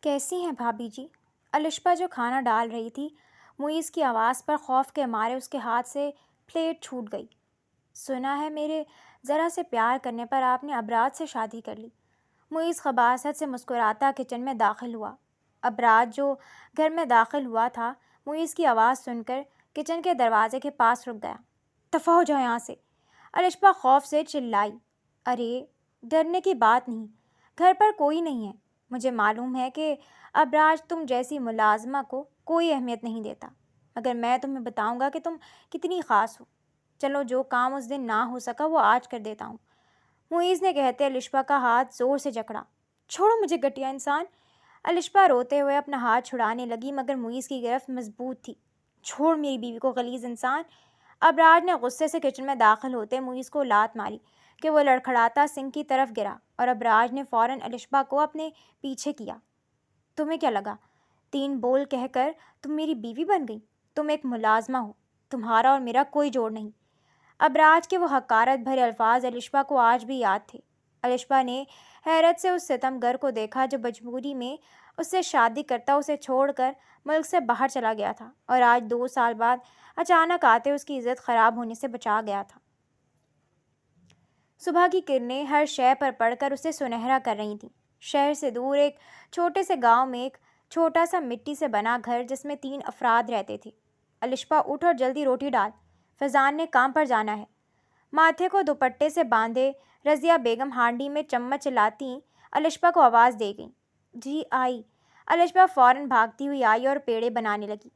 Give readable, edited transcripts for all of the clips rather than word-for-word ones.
کیسی ہیں بھابھی جی؟ الشپا جو کھانا ڈال رہی تھی، معیز کی آواز پر خوف کے مارے اس کے ہاتھ سے پلیٹ چھوٹ گئی۔ سنا ہے میرے ذرا سے پیار کرنے پر آپ نے ابراج سے شادی کر لی۔ معیز خباثت سے مسکراتا کچن میں داخل ہوا۔ ابراج جو گھر میں داخل ہوا تھا، معیز کی آواز سن کر کچن کے دروازے کے پاس رک گیا۔ دفع ہو جاؤ یہاں سے، الشپا خوف سے چلائی۔ ارے ڈرنے کی بات نہیں، گھر پر کوئی نہیں ہے۔ مجھے معلوم ہے کہ ابراج تم جیسی ملازمہ کو کوئی اہمیت نہیں دیتا، مگر میں تمہیں بتاؤں گا کہ تم کتنی خاص ہو۔ چلو جو کام اس دن نہ ہو سکا وہ آج کر دیتا ہوں۔ معیز نے کہتے الشپا کا ہاتھ زور سے جکڑا۔ چھوڑو مجھے گھٹیا انسان! الشپا روتے ہوئے اپنا ہاتھ چھڑانے لگی مگر معیز کی گرفت مضبوط تھی۔ چھوڑ میری بیوی کو غلیظ انسان! ابراج نے غصے سے کچن میں داخل ہوتے معیز کو لات ماری کہ وہ لڑکھڑاتا سنک کی طرف گرا اور ابراج نے فوراً الشپا کو اپنے پیچھے کیا۔ تمہیں کیا لگا 3 بول کہہ کر تم میری بیوی بن گئی؟ تم ایک ملازمہ ہو، تمہارا اور میرا کوئی جوڑ نہیں۔ ابراج کے وہ حقارت بھرے الفاظ الشپا کو آج بھی یاد تھے۔ الشپا نے حیرت سے اس ستم گر کو دیکھا جو مجبوری میں اس سے شادی کرتا اسے چھوڑ کر ملک سے باہر چلا گیا تھا اور آج 2 سال بعد اچانک آتے اس کی عزت خراب ہونے سے بچا گیا تھا۔ صبح کی کرنیں ہر شے پر پڑ کر اسے سنہرا کر رہی تھیں۔ شہر سے دور ایک چھوٹے سے گاؤں میں ایک چھوٹا سا مٹی سے بنا گھر جس میں 3 افراد رہتے تھے۔ الشپا اٹھ اور جلدی روٹی ڈال، فیضان نے کام پر جانا ہے۔ ماتھے کو دوپٹے سے باندھے رضیہ بیگم ہانڈی میں چمچ چلاتی الشپا کو آواز دے گئیں۔ جی آئی۔ الشپا فوراً بھاگتی ہوئی آئی اور پیڑے بنانے لگی۔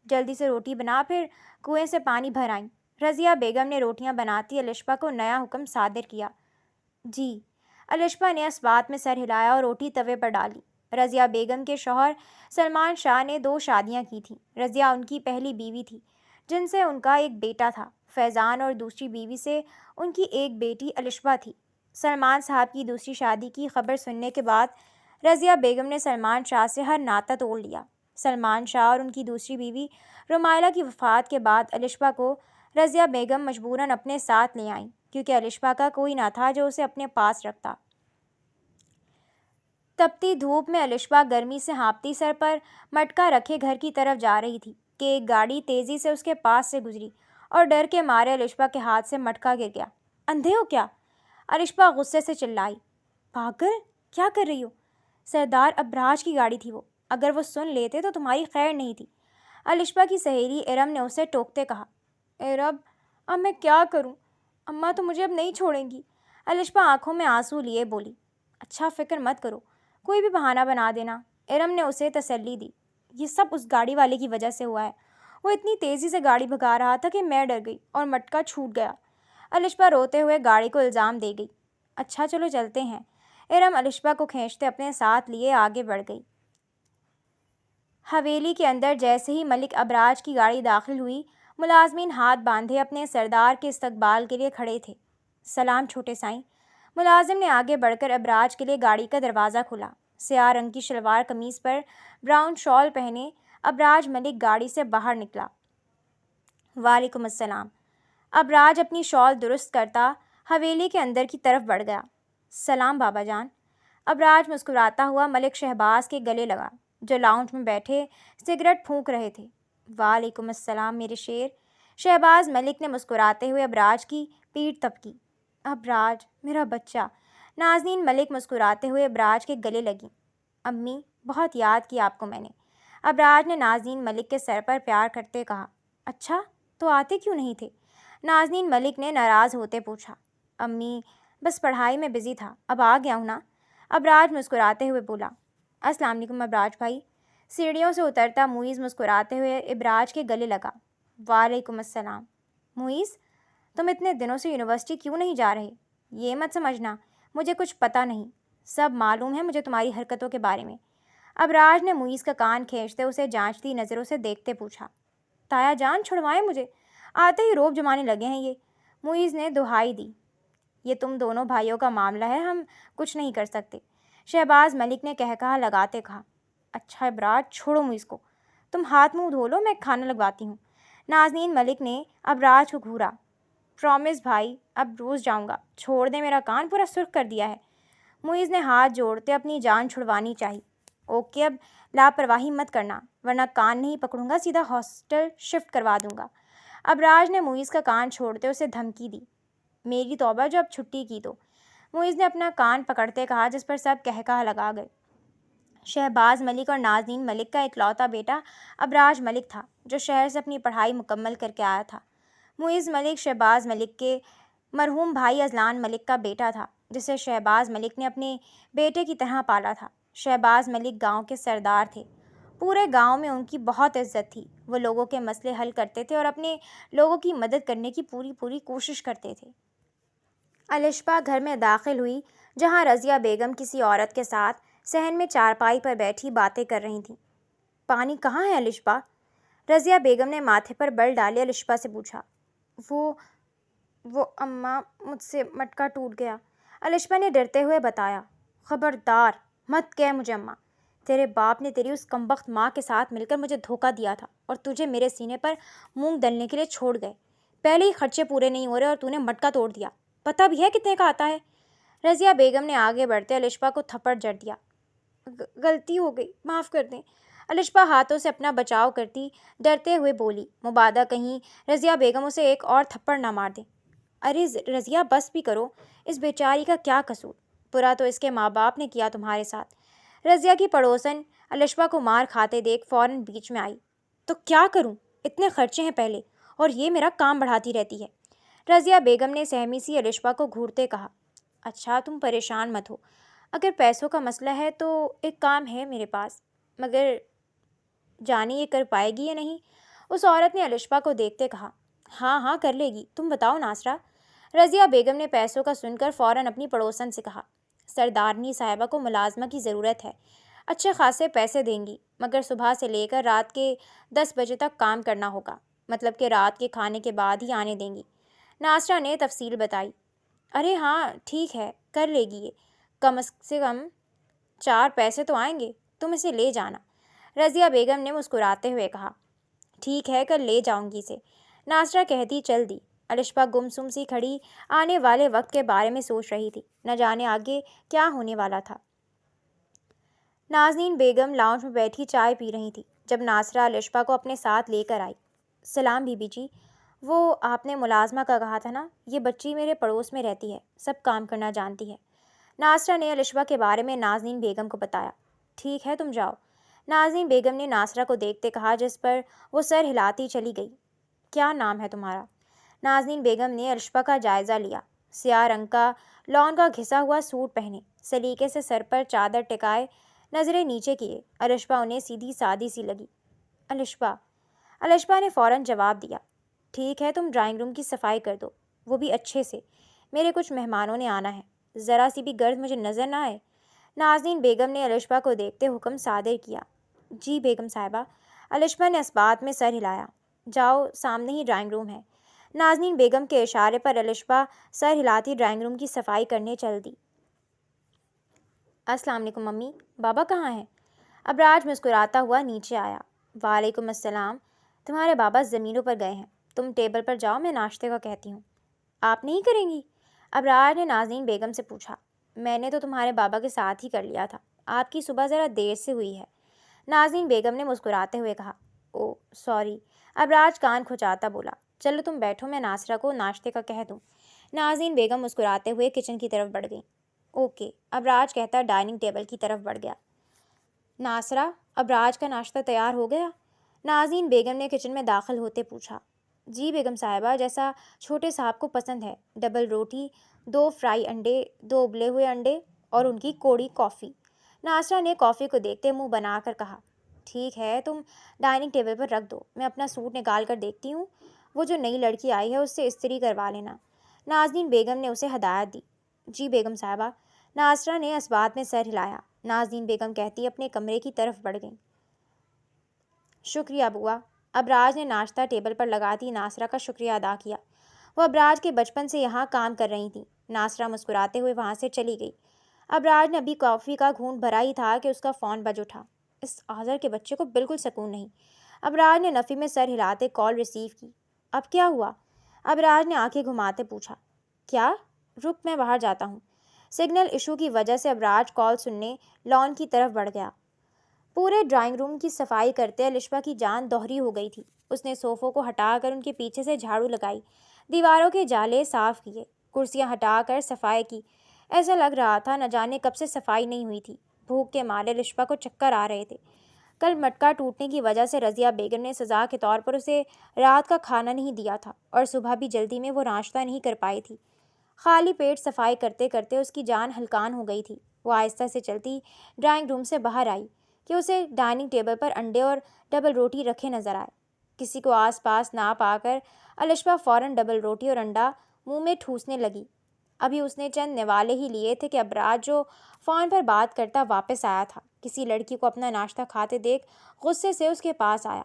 جلدی سے روٹی بنا، پھر کنویں سے پانی بھر آئیں۔ رضیہ بیگم نے روٹیاں بناتی الشپا کو نیا حکم صادر کیا۔ جی۔ الشپا نے اس بات میں سر ہلایا اور روٹی توے پر ڈالی۔ رضیہ بیگم کے شوہر سلمان شاہ نے 2 شادیاں کی تھیں۔ رضیہ ان کی پہلی بیوی تھی جن سے ان کا ایک بیٹا تھا فیضان، اور دوسری بیوی سے ان کی ایک بیٹی الشپا تھی۔ سلمان صاحب کی دوسری شادی کی خبر سننے کے بعد رضیہ بیگم نے سلمان شاہ سے ہر ناطہ توڑ لیا۔ سلمان شاہ اور ان کی دوسری بیوی رمائلہ کی وفات کے بعد الشپا کو رضیہ بیگم مجبوراً اپنے ساتھ لے آئیں کیونکہ الشپا کا کوئی نہ تھا جو اسے اپنے پاس رکھتا۔ تپتی دھوپ میں الشپا گرمی سے ہانپتی سر پر مٹکا رکھے گھر کی طرف جا رہی تھی کہ ایک گاڑی تیزی سے اس کے پاس سے گزری اور ڈر کے مارے الشپا کے ہاتھ سے مٹکا گر گیا۔ اندھے ہو کیا؟ الشپا غصے سے چلائی۔ پاگل، کیا کر رہی ہو؟ سردار ابراج کی گاڑی تھی وہ، اگر وہ سن لیتے تو تمہاری خیر نہیں تھی۔ الشپا کی سہیلی ارم نے اسے ٹوکتے کہا۔ اے رب، اب میں کیا کروں؟ اماں تو مجھے اب نہیں چھوڑیں گی۔ الشپا آنکھوں میں آنسو لیے بولی۔ اچھا فکر مت کرو، کوئی بھی بہانہ بنا دینا۔ ارم نے اسے تسلی دی۔ یہ سب اس گاڑی والے کی وجہ سے ہوا ہے، وہ اتنی تیزی سے گاڑی بھگا رہا تھا کہ میں ڈر گئی اور مٹکا چھوٹ گیا۔ الشپا روتے ہوئے گاڑی کو الزام دے گئی۔ اچھا چلو چلتے ہیں۔ ارم الشپا کو کھینچتے اپنے ساتھ لیے آگے بڑھ گئی۔ حویلی کے اندر جیسے ہی ملک ابراج کی گاڑی داخل ہوئی، ملازمین ہاتھ باندھے اپنے سردار کے استقبال کے لیے کھڑے تھے۔ سلام چھوٹے سائیں۔ ملازم نے آگے بڑھ کر ابراج کے لیے گاڑی کا دروازہ کھولا۔ سیاہ رنگ کی شلوار قمیص پر براؤن شال پہنے ابراج ملک گاڑی سے باہر نکلا۔ وعلیکم السلام۔ ابراج اپنی شال درست کرتا حویلی کے اندر کی طرف بڑھ گیا۔ سلام بابا جان۔ ابراج مسکراتا ہوا ملک شہباز کے گلے لگا جو لاؤنج میں بیٹھے سگریٹ پھونک رہے تھے۔ وعلیکم السلام میرے شیر۔ شہباز ملک نے مسکراتے ہوئے ابراج کی پیٹھ تھپکی۔ ابراج میرا بچہ۔ نازنین ملک مسکراتے ہوئے ابراج کے گلے لگیں۔ امی، بہت یاد کیا آپ کو میں نے۔ ابراج نے نازنین ملک کے سر پر پیار کرتے کہا۔ اچھا تو آتے کیوں نہیں تھے؟ نازنین ملک نے ناراض ہوتے پوچھا۔ امی، بس پڑھائی میں بزی تھا، اب آ گیا ہوں نا۔ ابراج مسکراتے ہوئے بولا۔ السلام علیکم ابراج بھائی۔ سیڑھیوں سے اترتا معیز مسکراتے ہوئے ابراج کے گلے لگا۔ وعلیکم السلام۔ معیز، تم اتنے دنوں سے یونیورسٹی کیوں نہیں جا رہے؟ یہ مت سمجھنا مجھے کچھ پتہ نہیں، سب معلوم ہے مجھے تمہاری حرکتوں کے بارے میں۔ ابراج نے معیز کا کان کھینچتے اسے جانچتی نظروں سے دیکھتے پوچھا۔ تایا جان چھڑوائیں مجھے، آتے ہی روب جمانے لگے ہیں یہ۔ معیز نے دہائی دی۔ یہ تم دونوں بھائیوں کا معاملہ ہے، ہم کچھ نہیں کر سکتے، شہباز ملک نے کہا لگاتے کہا۔ اچھا ابراج چھوڑو معیز کو، تم ہاتھ منہ دھو لو، میں کھانا لگواتی ہوں۔ نازنین ملک نے ابراج کو گھورا۔ پرومس بھائی، اب روز جاؤں گا، چھوڑ دیں، میرا کان پورا سرخ کر دیا ہے۔ معیز نے ہاتھ جوڑتے اپنی جان چھڑوانی چاہی۔ اوکے، اب لاپرواہی مت کرنا ورنہ کان نہیں پکڑوں گا، سیدھا ہاسٹل شفٹ کروا دوں گا۔ ابراج نے معیز کا کان چھوڑتے اسے دھمکی دی۔ میری توبہ، جو اب چھٹی کی تو۔ معیز نے اپنا کان پکڑتے کہا، جس پر سب کہکہا لگا گئے۔ شہباز ملک اور نازنین ملک کا اکلوتا بیٹا ابراج ملک تھا، جو شہر سے اپنی پڑھائی مکمل کر کے آیا تھا۔ معیز ملک شہباز ملک کے مرحوم بھائی اذلان ملک کا بیٹا تھا، جسے شہباز ملک نے اپنے بیٹے کی طرح پالا تھا۔ شہباز ملک گاؤں کے سردار تھے، پورے گاؤں میں ان کی بہت عزت تھی۔ وہ لوگوں کے مسئلے حل کرتے تھے اور اپنے لوگوں کی مدد کرنے کی پوری کوشش کرتے تھے۔ الشبا گھر میں داخل ہوئی، جہاں رضیہ بیگم کسی عورت کے ساتھ صحن میں چارپائی پر بیٹھی باتیں کر رہی تھیں۔ پانی کہاں ہے الشبا؟ رضیہ بیگم نے ماتھے پر بل ڈالے الشبا سے پوچھا۔ وہ اماں، مجھ سے مٹکا ٹوٹ گیا، الشبا نے ڈرتے ہوئے بتایا۔ خبردار مت کہہ مجھے اماں، تیرے باپ نے تیری اس کمبخت ماں کے ساتھ مل کر مجھے دھوکہ دیا تھا اور تجھے میرے سینے پر مونگ ڈلنے کے لیے چھوڑ گئے۔ پہلے ہی خرچے پورے نہیں ہو رہے اور تو نے مٹکا توڑ دیا، پتہ بھی ہے کتنے کا آتا ہے؟ رضیہ بیگم نے آگے بڑھتے الشبا کو تھپڑ جڑ دیا۔ غلطی ہو گئی، معاف کر دیں، الشبا ہاتھوں سے اپنا بچاؤ کرتی ڈرتے ہوئے بولی، مبادا کہیں رضیہ بیگم اسے ایک اور تھپڑ نہ مار دیں۔ ارے رضیہ، بس بھی کرو، اس بیچاری کا کیا قصور؟ برا تو اس کے ماں باپ نے کیا تمہارے ساتھ۔ رضیہ کی پڑوسن الشبا کو مار کھاتے دیکھ فوراً بیچ میں آئی۔ تو کیا کروں؟ اتنے خرچے ہیں پہلے، اور یہ میرا کام بڑھاتی رہتی ہے۔ رضیہ بیگم نے سہمی سی الشبا کو گھورتے کہا۔ اچھا، تم پریشان مت ہو، اگر پیسوں کا مسئلہ ہے تو ایک کام ہے میرے پاس، مگر جانے یہ کر پائے گی یا نہیں؟ اس عورت نے الشبا کو دیکھتے کہا۔ ہاں کر لے گی، تم بتاؤ ناصرہ۔ رضیہ بیگم نے پیسوں کا سن کر فوراً اپنی پڑوسن سے کہا۔ سردارنی صاحبہ کو ملازمہ کی ضرورت ہے، اچھے خاصے پیسے دیں گی، مگر صبح سے لے کر رات کے 10 بجے تک کام کرنا ہوگا، مطلب کہ رات کے کھانے کے بعد ہی آنے دیں گی۔ ناصرہ نے تفصیل بتائی۔ ارے ہاں ٹھیک ہے، کر لے گی یہ، کم سے کم 4 پیسے تو آئیں گے، تم اسے لے جانا، رضیہ بیگم نے مسکراتے ہوئے کہا۔ ٹھیک ہے، کل لے جاؤں گی اسے، ناصرہ کہتی چل دی۔ الشبا گمسم سی کھڑی آنے والے وقت کے بارے میں سوچ رہی تھی، نہ جانے آگے کیا ہونے والا تھا۔ نازنین بیگم لاؤنج میں بیٹھی چائے پی رہی تھی جب ناصرہ الشبا کو اپنے ساتھ لے کر آئی۔ سلام بی بی جی، وہ آپ نے ملازمہ کا کہا تھا نا، یہ بچی میرے پڑوس میں رہتی ہے، سب کام کرنا جانتی ہے۔ ناصرہ نے الشبا کے بارے میں نازنین بیگم کو بتایا۔ ٹھیک ہے، تم جاؤ، نازنین بیگم نے ناصرہ کو دیکھتے کہا، جس پر وہ سر ہلاتی چلی گئی۔ کیا نام ہے تمہارا؟ نازنین بیگم نے الشبا کا جائزہ لیا۔ سیاہ رنگ کا لون کا گھسا ہوا سوٹ پہنے، سلیقے سے سر پر چادر ٹکائے، نظریں نیچے کیے، الشبا انہیں سیدھی سادی سی لگی۔ الشبا نے فوراً جواب دیا۔ ٹھیک ہے، تم ڈرائنگ روم کی صفائی کر دو، وہ بھی اچھے سے، میرے کچھ مہمانوں نے آنا ہے، ذرا سی بھی گرد مجھے نظر نہ آئے۔ نازنین بیگم نے الشبا کو دیکھتے حکم صادر کیا۔ جی بیگم صاحبہ، الشبا نے اثبات میں سر ہلایا۔ جاؤ، سامنے ہی ڈرائنگ روم ہے۔ نازنین بیگم کے اشارے پر الشبا سر ہلاتی ڈرائنگ روم کی صفائی کرنے چل دی۔ السلام علیکم ممی، بابا کہاں ہیں؟ ابراج مسکراتا ہوا نیچے آیا۔ وعلیکم السلام، تمہارے بابا زمینوں پر گئے ہیں، تم ٹیبل پر جاؤ، میں ناشتے کا کہتی ہوں۔ آپ نہیں کریں گی؟ ابراج نے نازنین بیگم سے پوچھا۔ میں نے تو تمہارے بابا کے ساتھ ہی کر لیا تھا، آپ کی صبح ذرا دیر سے ہوئی ہے، نازنین بیگم نے مسکراتے ہوئے کہا۔ او سوری، ابراج کان کھنچاتا بولا۔ چلو تم بیٹھو، میں ناصرہ کو ناشتے کا کہہ دوں۔ نازنین بیگم مسکراتے ہوئے کچن کی طرف بڑھ گئیں۔ اوکے، ابراج کہتا ڈائننگ ٹیبل کی طرف بڑھ گیا۔ ناصرہ، ابراج کا ناشتہ تیار ہو گیا؟ نازنین بیگم نے کچن میں داخل ہوتے پوچھا۔ جی بیگم صاحبہ، جیسا چھوٹے صاحب کو پسند ہے، ڈبل روٹی، 2 فرائی انڈے، 2 ابلے ہوئے انڈے اور ان کی کوڑی کافی۔ ناصرہ نے کافی کو دیکھتے منہ بنا کر کہا۔ ٹھیک ہے، تم ڈائننگ ٹیبل پر رکھ دو، میں اپنا سوٹ نکال کر دیکھتی ہوں، وہ جو نئی لڑکی آئی ہے اس سے استری کروا لینا، نازنین بیگم نے اسے ہدایت دی۔ جی بیگم صاحبہ، ناصرہ نے اس بات میں سر ہلایا۔ نازنین بیگم کہتی اپنے کمرے کی طرف بڑھ گئیں۔ شکریہ بوا، ابراج نے ناشتہ ٹیبل پر لگاتی ناصرہ کا شکریہ ادا کیا، وہ ابراج کے بچپن سے یہاں کام کر رہی تھیں۔ ناصرہ مسکراتے ہوئے وہاں سے چلی گئی۔ ابراج نے ابھی کافی کا گھونٹ بھرا ہی تھا کہ اس کا فون بج اٹھا۔ اس آذر کے بچے کو بالکل سکون نہیں، ابراج نے نفی میں سر ہلاتے کال ریسیو کی۔ اب کیا ہوا؟ ابراج نے آنکھیں گھماتے پوچھا۔ کیا؟ رک، میں باہر جاتا ہوں۔ سگنل ایشو کی وجہ سے ابراج کال سننے لان کی طرف بڑھ گیا۔ پورے ڈرائنگ روم کی صفائی کرتے الشبا کی جان دوہری ہو گئی تھی۔ اس نے صوفوں کو ہٹا کر ان کے پیچھے سے جھاڑو لگائی، دیواروں کے جالے صاف کیے، کرسیاں ہٹا کر صفائی کی۔ ایسا لگ رہا تھا نہ جانے کب سے صفائی نہیں ہوئی تھی۔ بھوک کے مارے الشبا کو چکر آ رہے تھے۔ کل مٹکا ٹوٹنے کی وجہ سے رضیہ بیگم نے سزا کے طور پر اسے رات کا کھانا نہیں دیا تھا اور صبح بھی جلدی میں وہ ناشتہ نہیں کر پائی تھی۔ خالی پیٹ صفائی کرتے کرتے اس کی جان ہلکان ہو گئی تھی۔ وہ آہستہ سے چلتی ڈرائنگ روم سے باہر آئی کہ اسے ڈائننگ ٹیبل پر انڈے اور ڈبل روٹی رکھے نظر آئے۔ کسی کو آس پاس نہ پا کر الشبا فوراً ڈبل روٹی اور انڈا منہ میں ٹھوسنے لگی۔ ابھی اس نے چند نوالے ہی لیے تھے کہ ابراج جو فون پر بات کرتا واپس آیا تھا، کسی لڑکی کو اپنا ناشتہ کھاتے دیکھ غصے سے اس کے پاس آیا۔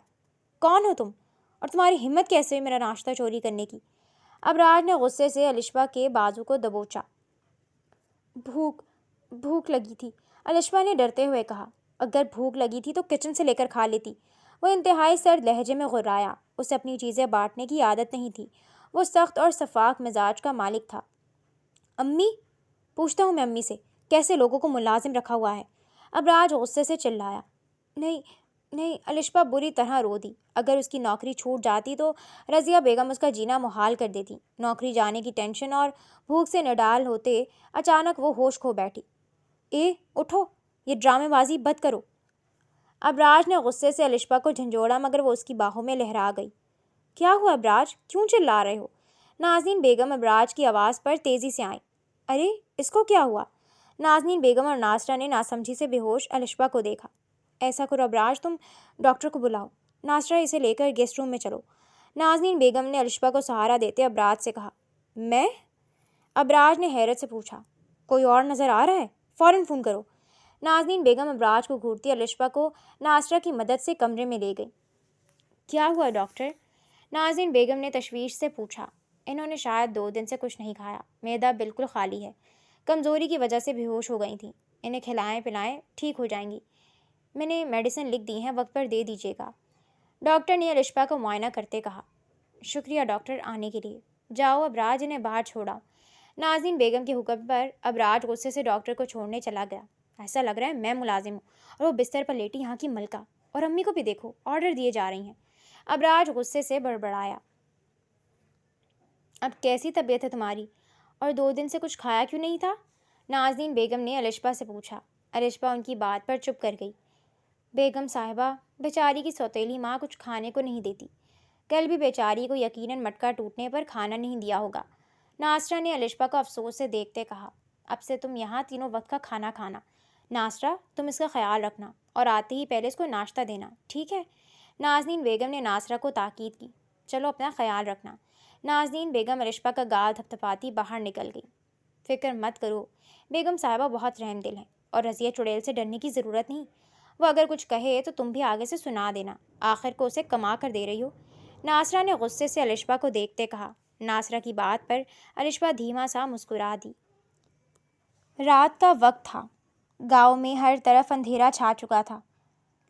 کون ہو تم؟ اور تمہاری ہمت کیسے ہوئی میرا ناشتہ چوری کرنے کی؟ ابراج نے غصے سے الشبا کے بازو کو دبوچا۔ بھوک لگی تھی، الشبا نے ڈرتے ہوئے کہا۔ اگر بھوک لگی تھی تو کچن سے لے کر کھا لیتی۔ وہ انتہائی سرد لہجے میں غرایا۔ اسے اپنی چیزیں بانٹنے کی عادت نہیں تھی۔ وہ سخت اور شفاف مزاج کا مالک تھا۔ امی؟ پوچھتا ہوں میں امی سے، کیسے لوگوں کو ملازم رکھا ہوا ہے؟ ابراج غصے سے چلایا۔ نہیں، الشبا بری طرح رو دی۔ اگر اس کی نوکری چھوٹ جاتی تو رضیہ بیگم اس کا جینا محال کر دیتی۔ نوکری جانے کی ٹینشن اور بھوک سے نڈال ہوتے اچانک وہ ہوش کھو بیٹھی۔ اٹھو، یہ ڈرامے بازی بند کرو۔ ابراج نے غصے سے الشبا کو جھنجھوڑا مگر وہ اس کی باہوں میں لہرا گئی۔ کیا ہوا ابراج؟ کیوں چلا رہے ہو؟ نازنین بیگم ابراج کی آواز پر تیزی سے آئیں۔ ارے اس کو کیا ہوا؟ نازنین بیگم اور ناصرہ نے ناسمجھی سے بے ہوش الشبا کو دیکھا۔ ایسا کرو ابراج، تم ڈاکٹر کو بلاؤ۔ ناصرہ، اسے لے کر گیسٹ روم میں چلو۔ نازنین بیگم نے الشبا کو سہارا دیتے ابراج سے کہا۔ میں؟ ابراج نے حیرت سے پوچھا۔ کوئی اور نظر آ رہا ہے؟ فوراً فون کرو۔ نازنین بیگم ابراج کو گھورتی الشبا کو ناصرہ کی مدد سے کمرے میں لے گئی۔ کیا ہوا ڈاکٹر؟ نازنین بیگم نے تشویش سے پوچھا۔ انہوں نے شاید 2 دن سے کچھ نہیں کھایا، معدہ بالکل خالی ہے، کمزوری کی وجہ سے بے ہوش ہو گئی تھیں۔ انہیں کھلائیں پلائیں، ٹھیک ہو جائیں گی۔ میں نے میڈیسن لکھ دی ہیں، وقت پر دے دیجیے گا، ڈاکٹر نے الشبا کو معائنہ کرتے کہا۔ شکریہ ڈاکٹر، آنے کے لیے۔ جاؤ ابراج، انہیں باہر چھوڑا۔ نازنین بیگم کے حکم پر ابراج غصے سے ڈاکٹر کو چھوڑنے چلا گیا۔ ایسا لگ رہا ہے میں ملازم ہوں اور وہ بستر پر لیٹی یہاں کی ملکہ، اور امی کو بھی دیکھو، آرڈر دیے جا رہی ہیں۔ ابراج غصے سے بڑبڑایا۔ اب کیسی طبیعت ہے تمہاری؟ اور 2 دن سے کچھ کھایا کیوں نہیں تھا؟ نازنین بیگم نے الشبا سے پوچھا۔ الشبا ان کی بات پر چپ کر گئی۔ بیگم صاحبہ، بیچاری کی سوتیلی ماں کچھ کھانے کو نہیں دیتی۔ کل بھی بیچاری کو یقیناً مٹکا ٹوٹنے پر کھانا نہیں دیا ہوگا۔ ناصرہ نے الشبا کو افسوس سے دیکھتے کہا۔ اب سے تم یہاں تینوں وقت کا کھانا کھانا۔ ناصرہ، تم اس کا خیال رکھنا اور آتے ہی پہلے اس کو ناشتہ دینا، ٹھیک ہے؟ نازنین بیگم نے ناصرہ کو تاکید کی۔ چلو اپنا خیال رکھنا۔ نازنین بیگم الشبا کا گال تھپتھپاتی باہر نکل گئی۔ فکر مت کرو، بیگم صاحبہ بہت رحم دل ہیں، اور رضیہ چڑیل سے ڈرنے کی ضرورت نہیں۔ وہ اگر کچھ کہے تو تم بھی آگے سے سنا دینا، آخر کو اسے کما کر دے رہی ہو۔ ناصرہ نے غصے سے الشبا کو دیکھتے کہا۔ ناصرہ کی بات پر الشبا دھیما سا مسکرا دی۔ رات کا وقت تھا۔ گاؤں میں ہر طرف اندھیرا چھا چکا تھا۔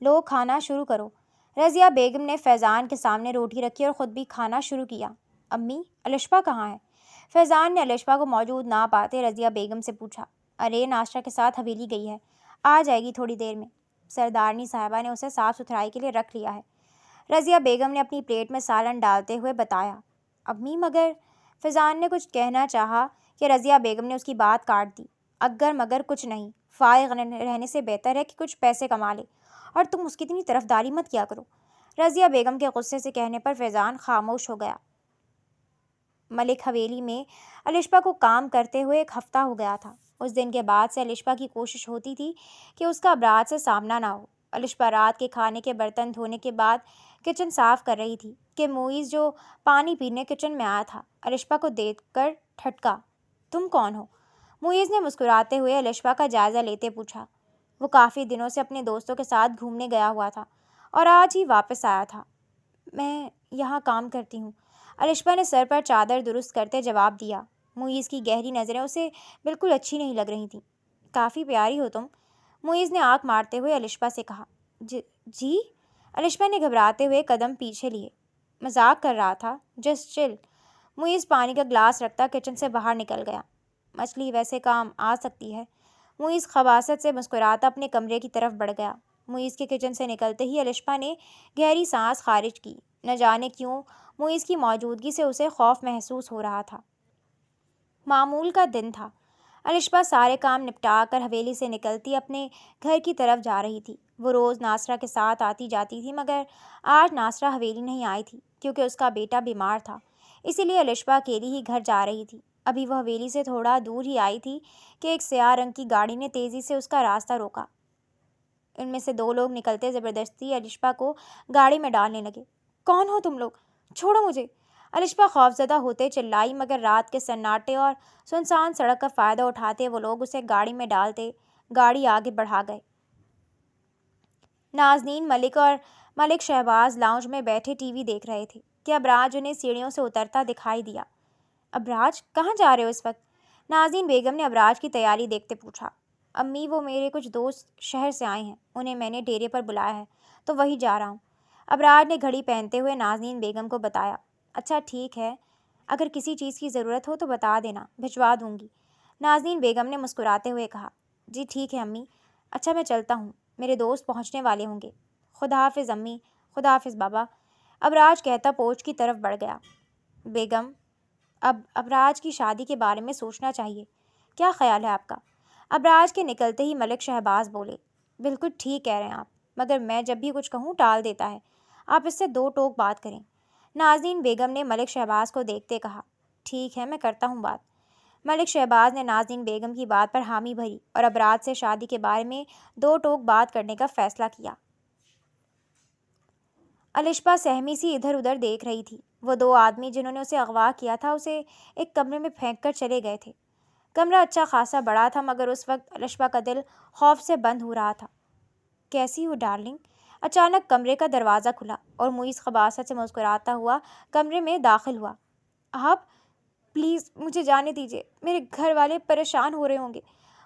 لوگ کھانا شروع کرو۔ رضیہ بیگم نے فیضان کے سامنے روٹی رکھی اور خود بھی کھانا شروع کیا۔ امی، الشبا کہاں ہے؟ فیضان نے الشبا کو موجود نہ پاتے رضیہ بیگم سے پوچھا۔ ارے ناصرہ کے ساتھ حویلی گئی ہے، آ جائے گی تھوڑی دیر میں۔ سردارنی صاحبہ نے اسے صاف ستھرائی کے لیے رکھ لیا ہے، رضیہ بیگم نے اپنی پلیٹ میں سالن ڈالتے ہوئے بتایا۔ امی مگر، فیضان نے کچھ کہنا چاہا کہ رضیہ بیگم نے اس کی بات کاٹ دی۔ اگر مگر کچھ نہیں، فارغ رہنے سے بہتر ہے کہ کچھ پیسے کما لے، اور تم اس کی اتنی طرفداری مت کیا کرو۔ رضیہ بیگم کے غصے سے کہنے پر فیضان خاموش ہو گیا۔ ملک حویلی میں الشبا کو کام کرتے ہوئے 1 ہفتہ ہو گیا تھا۔ اس دن کے بعد سے الشبا کی کوشش ہوتی تھی کہ اس کا ابراج سے سامنا نہ ہو۔ الشبا رات کے کھانے کے برتن دھونے کے بعد کچن صاف کر رہی تھی کہ معیز جو پانی پینے کچن میں آیا تھا، الشبا کو دیکھ کر ٹھٹکا۔ تم کون ہو؟ معیز نے مسکراتے ہوئے الشبا کا جائزہ لیتے پوچھا۔ وہ کافی دنوں سے اپنے دوستوں کے ساتھ گھومنے گیا ہوا تھا اور آج ہی واپس آیا تھا۔ میں یہاں کام کرتی ہوں، الشبا نے سر پر چادر درست کرتے جواب دیا۔ معیز کی گہری نظریں اسے بالکل اچھی نہیں لگ رہی تھیں۔ کافی پیاری ہو تم، معیز نے آنکھ مارتے ہوئے الشبا سے کہا۔ جی؟ الشبا نے گھبراتے ہوئے قدم پیچھے لیے۔ مذاق کر رہا تھا، جسٹ چل۔ معیز پانی کا گلاس رکھتا کچن سے باہر نکل گیا۔ مچھلی ویسے کام آ سکتی ہے۔ معیز خباثت سے مسکراتا اپنے کمرے کی طرف بڑھ گیا۔ معیز کے کچن سے نکلتے ہی الشپا نے گہری سانس خارج کی۔ نہ جانے کیوں معیز کی موجودگی سے اسے خوف محسوس ہو رہا تھا۔ معمول کا دن تھا۔ الشپا سارے کام نپٹا کر حویلی سے نکلتی اپنے گھر کی طرف جا رہی تھی۔ وہ روز ناصرہ کے ساتھ آتی جاتی تھی، مگر آج ناصرہ حویلی نہیں آئی تھی کیونکہ اس کا بیٹا بیمار تھا۔ اسی لیے الشپا اکیلی ہی گھر جا رہی تھی۔ ابھی وہ حویلی سے تھوڑا دور ہی آئی تھی کہ ایک سیاہ رنگ کی گاڑی نے تیزی سے اس کا راستہ روکا۔ ان میں سے 2 لوگ نکلتے زبردستی الشپا کو گاڑی میں ڈالنے لگے۔ کون ہو تم لوگ؟ چھوڑو مجھے! الشپا خوفزدہ ہوتے چلائی، مگر رات کے سناٹے اور سنسان سڑک کا فائدہ اٹھاتے وہ لوگ اسے گاڑی میں ڈالتے گاڑی آگے بڑھا گئے۔ نازنین ملک اور ملک شہباز لاؤنج میں بیٹھے ٹی وی دیکھ رہے تھے کہ ابراج انہیں سیڑھیوں سے اترتا دکھائی دیا۔ ابراج کہاں جا رہے ہو اس وقت؟ نازنین بیگم نے ابراج کی تیاری دیکھتے پوچھا۔ امی، وہ میرے کچھ دوست شہر سے آئے ہیں، انہیں میں نے ڈیرے پر بلایا ہے تو وہی جا رہا ہوں، ابراج نے گھڑی پہنتے ہوئے نازنین بیگم کو بتایا۔ اچھا ٹھیک ہے، اگر کسی چیز کی ضرورت ہو تو بتا دینا، بھجوا دوں گی، نازنین بیگم نے مسکراتے ہوئے کہا۔ جی ٹھیک ہے امی، اچھا میں چلتا ہوں، میرے دوست پہنچنے والے ہوں گے۔ خدا حافظ امی، خدا حافظ بابا، ابراج کہتا پوچھ کی طرف بڑھ گیا۔ بیگم، اب ابراج کی شادی کے بارے میں سوچنا چاہیے، کیا خیال ہے آپ کا؟ ابراج کے نکلتے ہی ملک شہباز بولے۔ بالکل ٹھیک کہہ رہے ہیں آپ، مگر میں جب بھی کچھ کہوں ٹال دیتا ہے، آپ اس سے 2 ٹوک بات کریں، نازنین بیگم نے ملک شہباز کو دیکھتے کہا۔ ٹھیک ہے، میں کرتا ہوں بات۔ ملک شہباز نے نازنین بیگم کی بات پر حامی بھری اور ابراج سے شادی کے بارے میں 2 ٹوک بات کرنے کا فیصلہ کیا۔ الشپا سہمی سی ادھر ادھر دیکھ رہی تھی۔ وہ 2 آدمی جنہوں نے اسے اغوا کیا تھا اسے ایک کمرے میں پھینک کر چلے گئے تھے۔ کمرہ اچھا خاصا بڑا تھا، مگر اس وقت الشپا کا دل خوف سے بند ہو رہا تھا۔ کیسی ہو ڈارلنگ؟ اچانک کمرے کا دروازہ کھلا اور معیز خباثت سے مسکراتا ہوا کمرے میں داخل ہوا۔ آپ پلیز مجھے جانے دیجیے، میرے گھر والے پریشان ہو رہے ہوں گے۔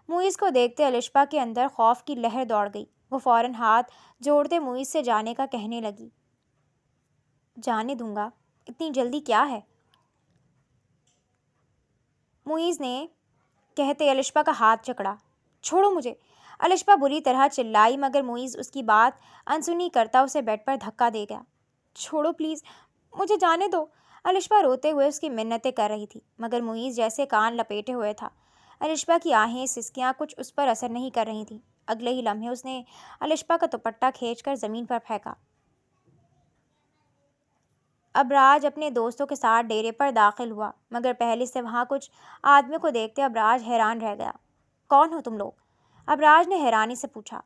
معیز کو دیکھتے الشپا کے اندر خوف کی لہر دوڑ گئی۔ وہ فوراً ہاتھ جوڑتے معیز سے جانے کا کہنے لگی۔ جانے دوں گا، اتنی جلدی کیا ہے؟ معیز نے کہتے الشپا کا ہاتھ جکڑا۔ چھوڑو مجھے! الشپا بری طرح چلائی، مگر معیز اس کی بات انسنی کرتا اسے بیڈ پر دھکا دے گیا۔ چھوڑو پلیز، مجھے جانے دو! الشپا روتے ہوئے اس کی منتیں کر رہی تھی، مگر معیز جیسے کان لپیٹے ہوئے تھا۔ الشپا کی آہیں سسکیاں کچھ اس پر اثر نہیں کر رہی تھیں۔ اگلے ہی لمحے اس نے الشپا کا دوپٹہ کھینچ کر زمین پر پھینکا۔ ابراج اپنے دوستوں کے ساتھ ڈیرے پر داخل ہوا، مگر پہلے سے وہاں کچھ آدمیوں کو دیکھتے ابراج حیران رہ گیا۔ کون ہو تم لوگ؟ ابراج نے حیرانی سے پوچھا۔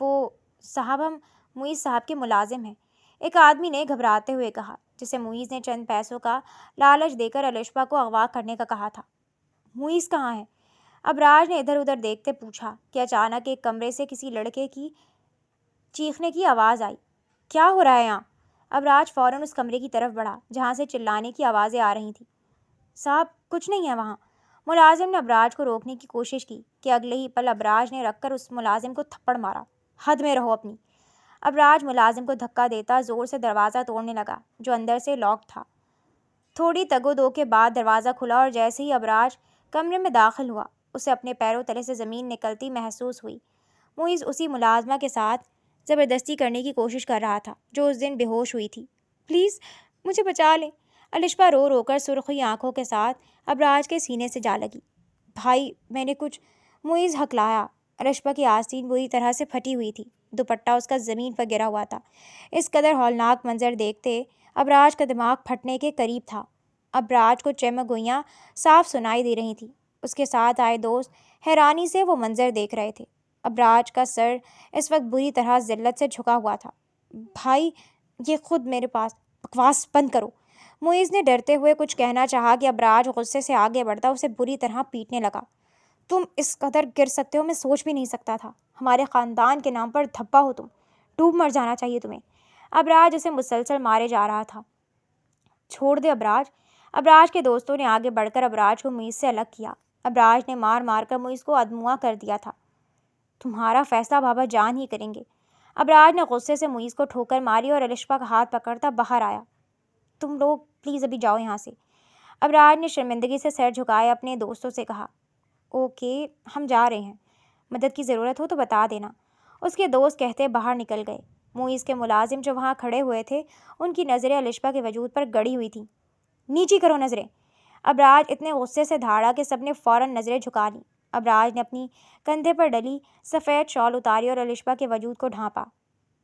وہ صاحب، ہم معیز صاحب کے ملازم ہیں، ایک آدمی نے گھبراتے ہوئے کہا، جسے معیز نے چند پیسوں کا لالچ دے کر الشپا کو اغوا کرنے کا کہا تھا۔ معیز کہاں ہے؟ ابراج نے ادھر ادھر دیکھتے پوچھا کہ اچانک ایک کمرے سے کسی لڑکے کی چیخنے کی آواز آئی۔ کیا ہو رہا ہے یہاں؟ ابراج فوراً اس کمرے کی طرف بڑھا جہاں سے چلانے کی آوازیں آ رہی تھیں۔ صاحب کچھ نہیں ہے وہاں، ملازم نے ابراج کو روکنے کی کوشش کی کہ اگلے ہی پل ابراج نے رکھ کر اس ملازم کو تھپڑ مارا۔ حد میں رہو اپنی! ابراج ملازم کو دھکا دیتا زور سے دروازہ توڑنے لگا جو اندر سے لاک تھا۔ تھوڑی تگ و دو کے بعد دروازہ کھلا اور جیسے ہی ابراج کمرے میں داخل ہوا اسے اپنے پیروں تلے سے زمین نکلتی محسوس ہوئی۔ معیز اسی ملازمہ کے ساتھ زبردستی کرنے کی کوشش کر رہا تھا جو اس دن بے ہوش ہوئی تھی۔ پلیز مجھے بچا لیں! الشپا رو رو کر سرخی آنکھوں کے ساتھ ابراج کے سینے سے جا لگی۔ بھائی میں نے کچھ، معیز ہکلایا۔ الشپا کی آستین بری طرح سے پھٹی ہوئی تھی، دوپٹہ اس کا زمین پر گرا ہوا تھا۔ اس قدر ہولناک منظر دیکھتے ابراج کا دماغ پھٹنے کے قریب تھا۔ ابراج کو چمگوئیاں صاف سنائی دے رہی تھیں۔ اس کے ساتھ آئے دوست حیرانی سے وہ منظر دیکھ رہے تھے۔ ابراج کا سر اس وقت بری طرح ذلت سے جھکا ہوا تھا۔ بھائی یہ خود میرے پاس، بکواس بند کرو! معیز نے ڈرتے ہوئے کچھ کہنا چاہا کہ ابراج غصے سے آگے بڑھتا اسے بری طرح پیٹنے لگا۔ تم اس قدر گر سکتے ہو میں سوچ بھی نہیں سکتا تھا، ہمارے خاندان کے نام پر دھبا ہو تم، ڈوب مر جانا چاہیے تمہیں۔ ابراج اسے مسلسل مارے جا رہا تھا۔ چھوڑ دے ابراج! ابراج کے دوستوں نے آگے بڑھ کر ابراج کو معیز سے الگ کیا۔ ابراج نے مار مار کر معیز کو ادموا کر دیا تھا۔ تمہارا فیصلہ بابا جان ہی کریں گے۔ ابراج نے غصے سے معیز کو ٹھوکر ماری اور الشپا کا ہاتھ پکڑتا باہر آیا۔ تم لوگ پلیز ابھی جاؤ یہاں سے، ابراج نے شرمندگی سے سر جھکائے اپنے دوستوں سے کہا۔ اوکے ہم جا رہے ہیں، مدد کی ضرورت ہو تو بتا دینا، اس کے دوست کہتے باہر نکل گئے۔ موئز کے ملازم جو وہاں کھڑے ہوئے تھے ان کی نظریں الشبا کے وجود پر گڑی ہوئی تھیں۔ نیچی کرو نظریں۔ ابراج اتنے غصے سے دھاڑا کہ سب نے فوراً نظریں جھکا لیں۔ ابراج نے اپنی کندھے پر ڈلی سفید شال اتاری اور الشبا کے وجود کو ڈھانپا۔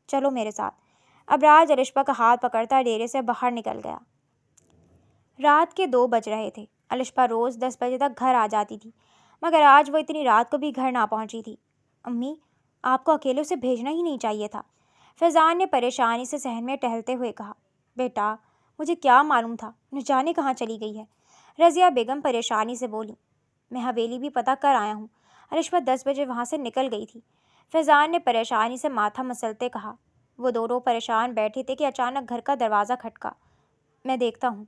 چلو میرے ساتھ۔ ابراج الشبا کا ہاتھ پکڑتا ڈیرے سے باہر نکل گیا۔ رات کے 2 بج رہے تھے۔ الشبا روز 10 بجے تک گھر آ جاتی تھی، مگر آج وہ اتنی رات کو بھی گھر نہ پہنچی تھی۔ امی، آپ کو اکیلے اسے بھیجنا ہی نہیں چاہیے تھا، فیضان نے پریشانی سے صحن میں ٹہلتے ہوئے کہا۔ بیٹا، مجھے کیا معلوم تھا، نہ جانے کہاں چلی گئی ہے، رضیہ بیگم پریشانی سے بولی۔ میں حویلی بھی پتہ کر آیا ہوں، الشبا 10 بجے وہاں سے نکل گئی تھی، فیضان نے پریشانی سے ماتھا مسلتے کہا۔ وہ دونوں پریشان بیٹھے تھے کہ اچانک گھر کا دروازہ کھٹکا۔ میں دیکھتا ہوں،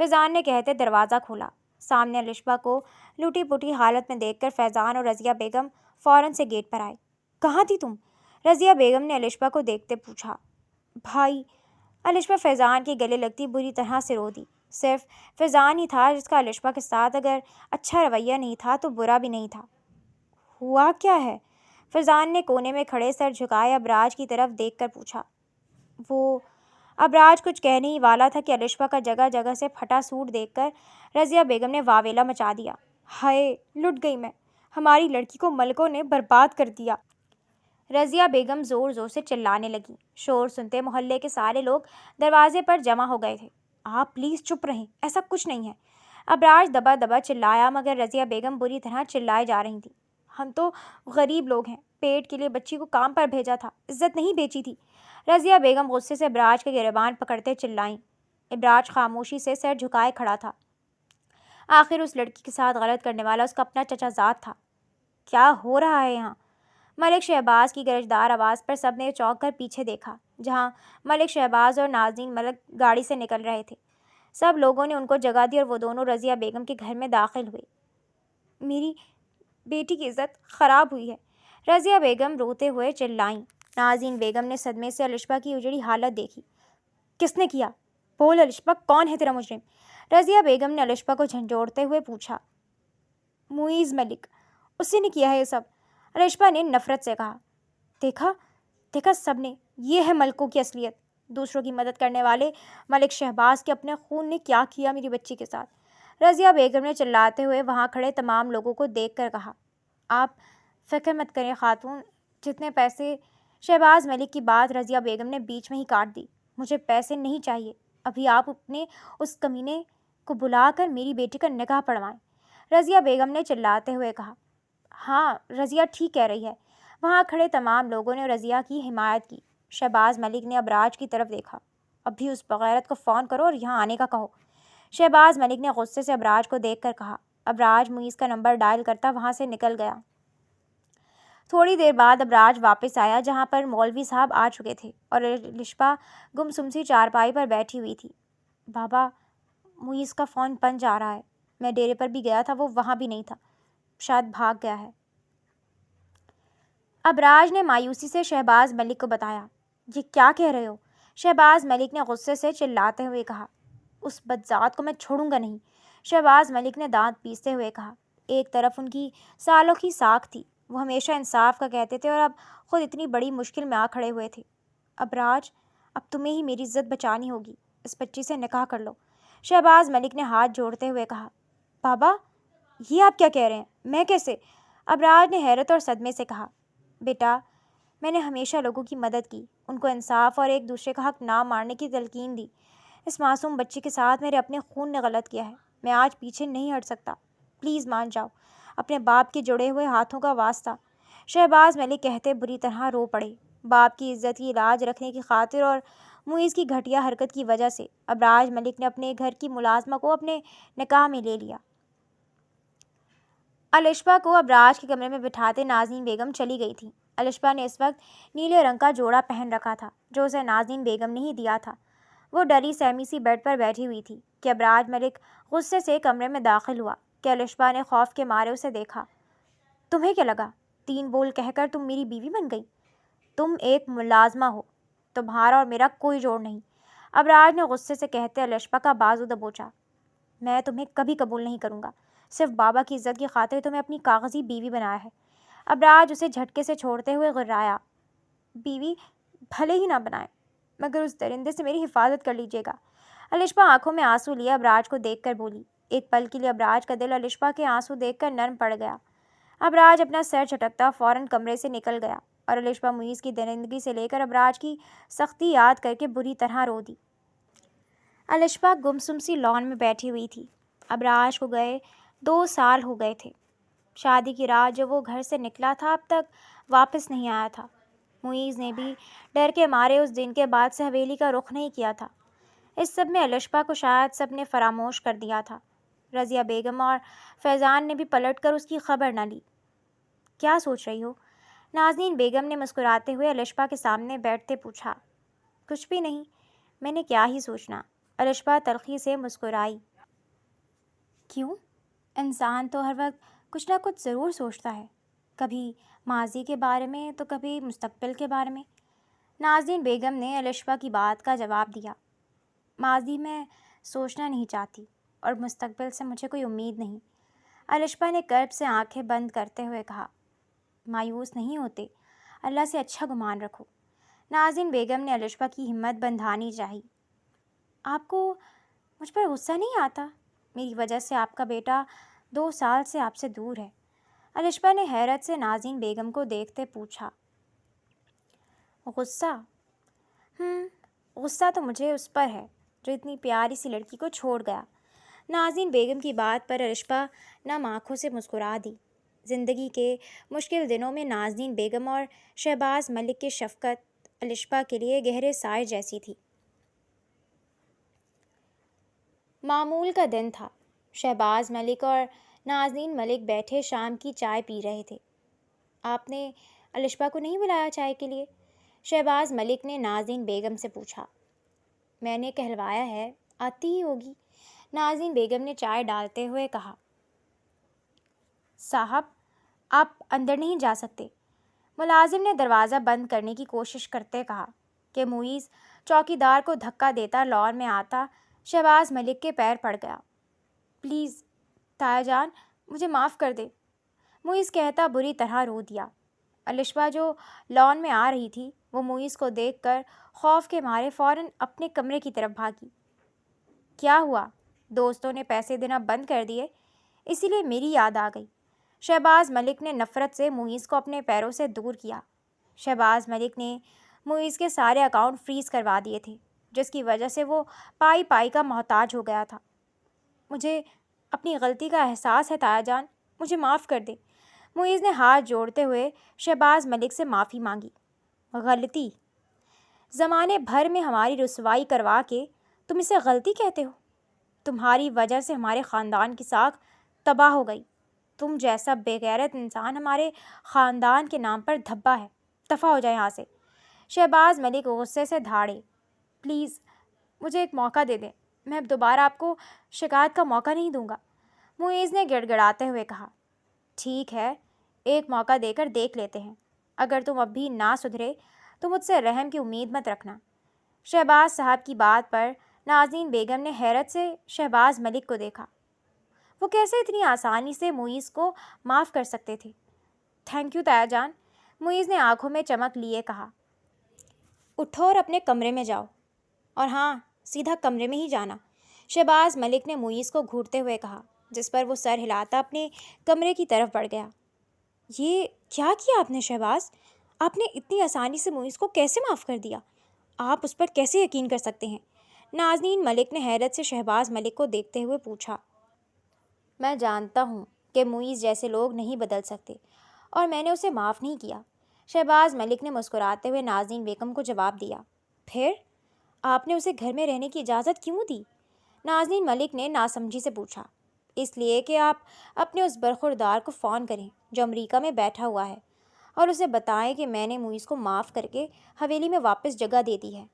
فیضان نے کہتے دروازہ کھولا۔ سامنے الشبا کو لوٹی پوٹی حالت میں دیکھ کر فیضان اور رضیہ بیگم فوراً سے گیٹ پر آئے۔ کہاں تھی تم؟ رضیہ بیگم نے الشبا کو دیکھتے پوچھا۔ بھائی، الشبا فیضان کے گلے لگتی بری طرح سے رو دی۔ صرف فیضان ہی تھا جس کا الشبا کے ساتھ اگر اچھا رویہ نہیں تھا تو برا بھی نہیں تھا۔ ہوا کیا ہے؟ فیضان نے کونے میں کھڑے سر جھکائے ابراج کی طرف دیکھ کر پوچھا۔ وہ ابراج کچھ کہنے ہی والا تھا کہ الشبا کا جگہ جگہ سے پھٹا سوٹ دیکھ کر رضیہ بیگم نے واویلا مچا دیا۔ ہائے، لٹ گئی میں، ہماری لڑکی کو ملکوں نے برباد کر دیا۔ رضیہ بیگم زور زور سے چلانے لگیں۔ شور سنتے محلے کے سارے لوگ دروازے پر جمع ہو گئے تھے۔ آپ پلیز چپ رہیں، ایسا کچھ نہیں ہے، ابراج دبا دبا چلایا، مگر رضیہ بیگم بری طرح چلائے جا رہی تھیں۔ ہم تو غریب لوگ ہیں، پیٹ کے لیے بچی کو کام پر بھیجا تھا، عزت نہیں بیچی تھی، رضیہ بیگم غصے سے ابراج کے گریبان پکڑتے چلائیں۔ ابراج خاموشی سے سر جھکائے کھڑا تھا۔ آخر اس لڑکی کے ساتھ غلط کرنے والا اس کا اپنا چچا زاد تھا۔ کیا ہو رہا ہے یہاں؟ ملک شہباز کی گرجدار آواز پر سب نے چونک کر پیچھے دیکھا، جہاں ملک شہباز اور نازنین ملک گاڑی سے نکل رہے تھے۔ سب لوگوں نے ان کو جگہ دی اور وہ دونوں رضیہ بیگم کے گھر میں داخل ہوئے۔ میری بیٹی کی عزت خراب ہوئی ہے، رضیہ بیگم روتے ہوئے چلائیں۔ نازنین بیگم نے صدمے سے الشبا کی اجڑی حالت دیکھی۔ کس نے کیا؟ بول الشبا، کون ہے تیرا مجرم؟ رضیہ بیگم نے الشبا کو جھنجھوڑتے ہوئے پوچھا۔ موئز ملک، اسی نے کیا ہے یہ سب، الشبا نے نفرت سے کہا۔ دیکھا سب نے، یہ ہے ملکوں کی اصلیت، دوسروں کی مدد کرنے والے ملک شہباز کے اپنے خون نے کیا کیا میری بچی کے ساتھ، رضیہ بیگم نے چلاتے ہوئے وہاں کھڑے تمام لوگوں کو دیکھ کر کہا۔ آپ فکر مت کریں خاتون، جتنے پیسے شہباز ملک کی بات رضیہ بیگم نے بیچ میں ہی کاٹ دی۔ مجھے پیسے نہیں چاہیے، ابھی آپ اپنے اس کمینے کو بلا کر میری بیٹی کا نکاح پڑھوائیں، رضیہ بیگم نے چلاتے ہوئے کہا۔ ہاں، رضیہ ٹھیک کہہ رہی ہے، وہاں کھڑے تمام لوگوں نے رضیہ کی حمایت کی۔ شہباز ملک نے ابراج کی طرف دیکھا۔ ابھی اس بغیرت کو فون کرو اور یہاں آنے کا کہو، شہباز ملک نے غصے سے ابراج کو دیکھ کر کہا۔ ابراج موئز کا نمبر ڈائل کرتا وہاں سے نکل گیا۔ تھوڑی دیر بعد ابراج واپس آیا، جہاں پر مولوی صاحب آ چکے تھے اور الشبا گمسم سی چارپائی پر بیٹھی ہوئی تھی۔ بابا، موئز کا فون بند آ رہا ہے، میں ڈیرے پر بھی گیا تھا، وہ وہاں بھی نہیں تھا، شاید بھاگ گیا ہے، ابراج نے مایوسی سے شہباز ملک کو بتایا۔ یہ کیا کہہ رہے ہو؟ شہباز ملک نے غصے سے چلاتے ہوئے کہا۔ اس بدذات کو میں چھوڑوں گا نہیں، شہباز ملک نے دانت پیستے ہوئے کہا۔ ایک طرف ان کی سالوں کی ساکھ تھی، وہ ہمیشہ انصاف کا کہتے تھے اور اب خود اتنی بڑی مشکل میں آ کھڑے ہوئے تھے۔ ابراج، اب تمہیں ہی میری عزت بچانی ہوگی، اس بچی سے نکاح کر لو، شہباز ملک نے ہاتھ جوڑتے ہوئے کہا۔ بابا، یہ آپ کیا کہہ رہے ہیں؟ میں کیسے؟ ابراج نے حیرت اور صدمے سے کہا۔ بیٹا، میں نے ہمیشہ لوگوں کی مدد کی، ان کو انصاف اور ایک دوسرے کا حق نہ مارنے کی تلقین دی۔ اس معصوم بچی کے ساتھ میرے اپنے خون نے غلط کیا ہے، میں آج پیچھے نہیں ہٹ سکتا، پلیز مان جاؤ، اپنے باپ کے جڑے ہوئے ہاتھوں کا واسطہ، شہباز ملک کہتے بری طرح رو پڑے۔ باپ کی عزت کی لاج رکھنے کی خاطر اور موئز کی گھٹیا حرکت کی وجہ سے ابراج ملک نے اپنے گھر کی ملازمہ کو اپنے نکاح میں لے لیا۔ الشبا کو ابراج کے کمرے میں بٹھاتے نازنین بیگم چلی گئی تھی۔ الشبا نے اس وقت نیلے رنگ کا جوڑا پہن رکھا تھا جو اسے نازنین بیگم نے ہی دیا تھا۔ وہ ڈری سہمی سی بیڈ پر بیٹھی ہوئی تھی کہ ابراج ملک غصے سے کمرے میں داخل ہوا کہ الشبا نے خوف کے مارے اسے دیکھا۔ تمہیں کیا لگا؟ 3 بول کہہ کر تم میری بیوی بن گئی؟ تم ایک ملازمہ ہو، تمہارا اور میرا کوئی جوڑ نہیں، ابراج نے غصے سے کہتے الشبا کا بازو دبوچا۔ میں تمہیں کبھی قبول نہیں کروں گا، صرف بابا کی عزت کی خاطر تمہیں اپنی کاغذی بیوی بنایا ہے۔ ابراج اسے جھٹکے سے چھوڑتے ہوئے غرایا۔ بیوی بھلے ہی نہ بنائیں مگر اس درندے سے میری حفاظت کر لیجیے گا۔ الشبا آنکھوں میں آنسو لیے ابراج کو دیکھ کر بولی۔ ایک پل کے لیے ابراج کا دل الشبا کے آنسو دیکھ کر نرم پڑ گیا۔ ابراج اپنا سر جھٹکتا فوراً کمرے سے نکل گیا اور الشبا معیز کی درندگی سے لے کر ابراج کی سختی یاد کر کے بری طرح رو دی۔ الشبا گمسم سی لان میں بیٹھی ہوئی تھی۔ ابراج کو گئے 2 سال ہو گئے تھے۔ شادی کی رات جب وہ گھر سے نکلا تھا اب تک واپس نہیں آیا تھا۔ معیز نے بھی ڈر کے مارے اس دن کے بعد سے حویلی کا رخ نہیں کیا تھا۔ اس سب میں الشبا کو شاید سب نے فراموش کر دیا تھا۔ رضیہ بیگم اور فیضان نے بھی پلٹ کر اس کی خبر نہ لی۔ کیا سوچ رہی ہو؟ نازنین بیگم نے مسکراتے ہوئے الشبا کے سامنے بیٹھتے پوچھا۔ کچھ بھی نہیں، میں نے کیا ہی سوچنا، الشبا تلخی سے مسکرائی۔ کیوں؟ انسان تو ہر وقت کچھ نہ کچھ ضرور سوچتا ہے، کبھی ماضی کے بارے میں تو کبھی مستقبل کے بارے میں۔ نازنین بیگم نے الشبا کی بات کا جواب دیا۔ ماضی میں سوچنا نہیں چاہتی اور مستقبل سے مجھے کوئی امید نہیں، الشبا نے کرب سے آنکھیں بند کرتے ہوئے کہا۔ مایوس نہیں ہوتے، اللہ سے اچھا گمان رکھو۔ نازنین بیگم نے الشبا کی ہمت بندھانی چاہی۔ آپ کو مجھ پر غصہ نہیں آتا؟ میری وجہ سے آپ کا بیٹا 2 سال سے آپ سے دور ہے، الشبا نے حیرت سے نازنین بیگم کو دیکھتے پوچھا۔ غصہ؟ غصہ تو مجھے اس پر ہے جو اتنی پیاری سی لڑکی کو چھوڑ گیا۔ نازنین بیگم کی بات پر الشبا نم آنکھوں سے مسکرا دی۔ زندگی کے مشکل دنوں میں نازنین بیگم اور شہباز ملک کی شفقت الشبا کے لیے گہرے سائے جیسی تھی۔ معمول کا دن تھا۔ شہباز ملک اور نازنین ملک بیٹھے شام کی چائے پی رہے تھے۔ آپ نے الشبا کو نہیں بلایا چائے کے لیے؟ شہباز ملک نے نازنین بیگم سے پوچھا۔ میں نے کہلوایا ہے، آتی ہی ہوگی، نازنین بیگم نے چائے ڈالتے ہوئے کہا۔ صاحب، آپ اندر نہیں جا سکتے، ملازم نے دروازہ بند کرنے کی کوشش کرتے کہا کہ معیز چوکیدار کو دھکا دیتا لان میں آتا شہباز ملک کے پیر پڑ گیا۔ پلیز تایا جان، مجھے معاف کر دے، معیز کہتا بری طرح رو دیا۔ الشبا جو لان میں آ رہی تھی وہ معیز کو دیکھ کر خوف کے مارے فوراً اپنے کمرے کی طرف بھاگی۔ کیا ہوا؟ دوستوں نے پیسے دینا بند کر دیے، اسی لیے میری یاد آ گئی۔ شہباز ملک نے نفرت سے معیز کو اپنے پیروں سے دور کیا۔ شہباز ملک نے معیز کے سارے اکاؤنٹ فریز کروا دیے تھے، جس کی وجہ سے وہ پائی پائی کا محتاج ہو گیا تھا۔ مجھے اپنی غلطی کا احساس ہے تایا جان، مجھے معاف کر دے، معیز نے ہاتھ جوڑتے ہوئے شہباز ملک سے معافی مانگی۔ غلطی؟ زمانے بھر میں ہماری رسوائی کروا کے تم اسے غلطی کہتے ہو؟ تمہاری وجہ سے ہمارے خاندان کی ساکھ تباہ ہو گئی۔ تم جیسا بے غیرت انسان ہمارے خاندان کے نام پر دھبا ہے، دفع ہو جائے یہاں سے۔ شہباز ملک غصے سے دھاڑے۔ پلیز مجھے ایک موقع دے دیں، میں اب دوبارہ آپ کو شکایت کا موقع نہیں دوں گا، معیز نے گڑ گڑاتے ہوئے کہا۔ ٹھیک ہے، ایک موقع دے کر دیکھ لیتے ہیں، اگر تم اب بھی نہ سدھرے تو مجھ سے رحم کی امید مت رکھنا۔ شہباز صاحب کی بات پر نازنین بیگم نے حیرت سے شہباز ملک کو دیکھا۔ وہ کیسے اتنی آسانی سے معیز کو معاف کر سکتے تھے؟ تھینک یو تایا جان، معیز نے آنکھوں میں چمک لیے کہا۔ اٹھو اور اپنے کمرے میں جاؤ، اور ہاں، سیدھا کمرے میں ہی جانا، شہباز ملک نے معیز کو گھورتے ہوئے کہا، جس پر وہ سر ہلاتا اپنے کمرے کی طرف بڑھ گیا۔ یہ کیا کیا آپ نے شہباز؟ آپ نے اتنی آسانی سے معیز کو کیسے معاف کر دیا؟ آپ اس پر کیسے یقین کر سکتے ہیں؟ نازنین ملک نے حیرت سے شہباز ملک کو دیکھتے ہوئے پوچھا۔ میں جانتا ہوں کہ معیز جیسے لوگ نہیں بدل سکتے، اور میں نے اسے معاف نہیں کیا، شہباز ملک نے مسکراتے ہوئے نازنین بیگم کو جواب دیا۔ پھر آپ نے اسے گھر میں رہنے کی اجازت کیوں دی؟ نازنین ملک نے ناسمجھی سے پوچھا۔ اس لیے کہ آپ اپنے اس برخوردار کو فون کریں جو امریکہ میں بیٹھا ہوا ہے، اور اسے بتائیں کہ میں نے معیز کو معاف کر کے حویلی میں واپس جگہ دے دی ہے۔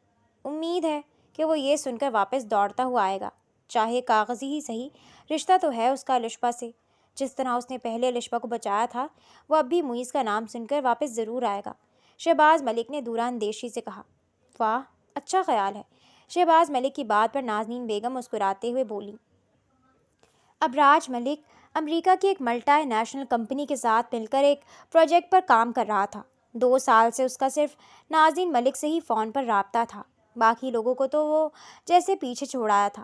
امید ہے کہ وہ یہ سن کر واپس دوڑتا ہوا آئے گا، چاہے کاغذی ہی صحیح، رشتہ تو ہے اس کا الشبا سے۔ جس طرح اس نے پہلے الشبا کو بچایا تھا، وہ اب بھی معیز کا نام سن کر واپس ضرور آئے گا، شہباز ملک نے دورہ اندیشی سے کہا۔ واہ، اچھا خیال ہے، شہباز ملک کی بات پر نازنین بیگم مسکراتے ہوئے بولی۔ ابراج ملک امریکہ کی ایک ملٹی نیشنل کمپنی کے ساتھ مل کر ایک پروجیکٹ پر کام کر رہا تھا۔ 2 سال سے اس کا صرف ناظرین ملک سے ہی فون پر رابطہ تھا، باقی لوگوں کو تو وہ جیسے پیچھے چھوڑایا تھا۔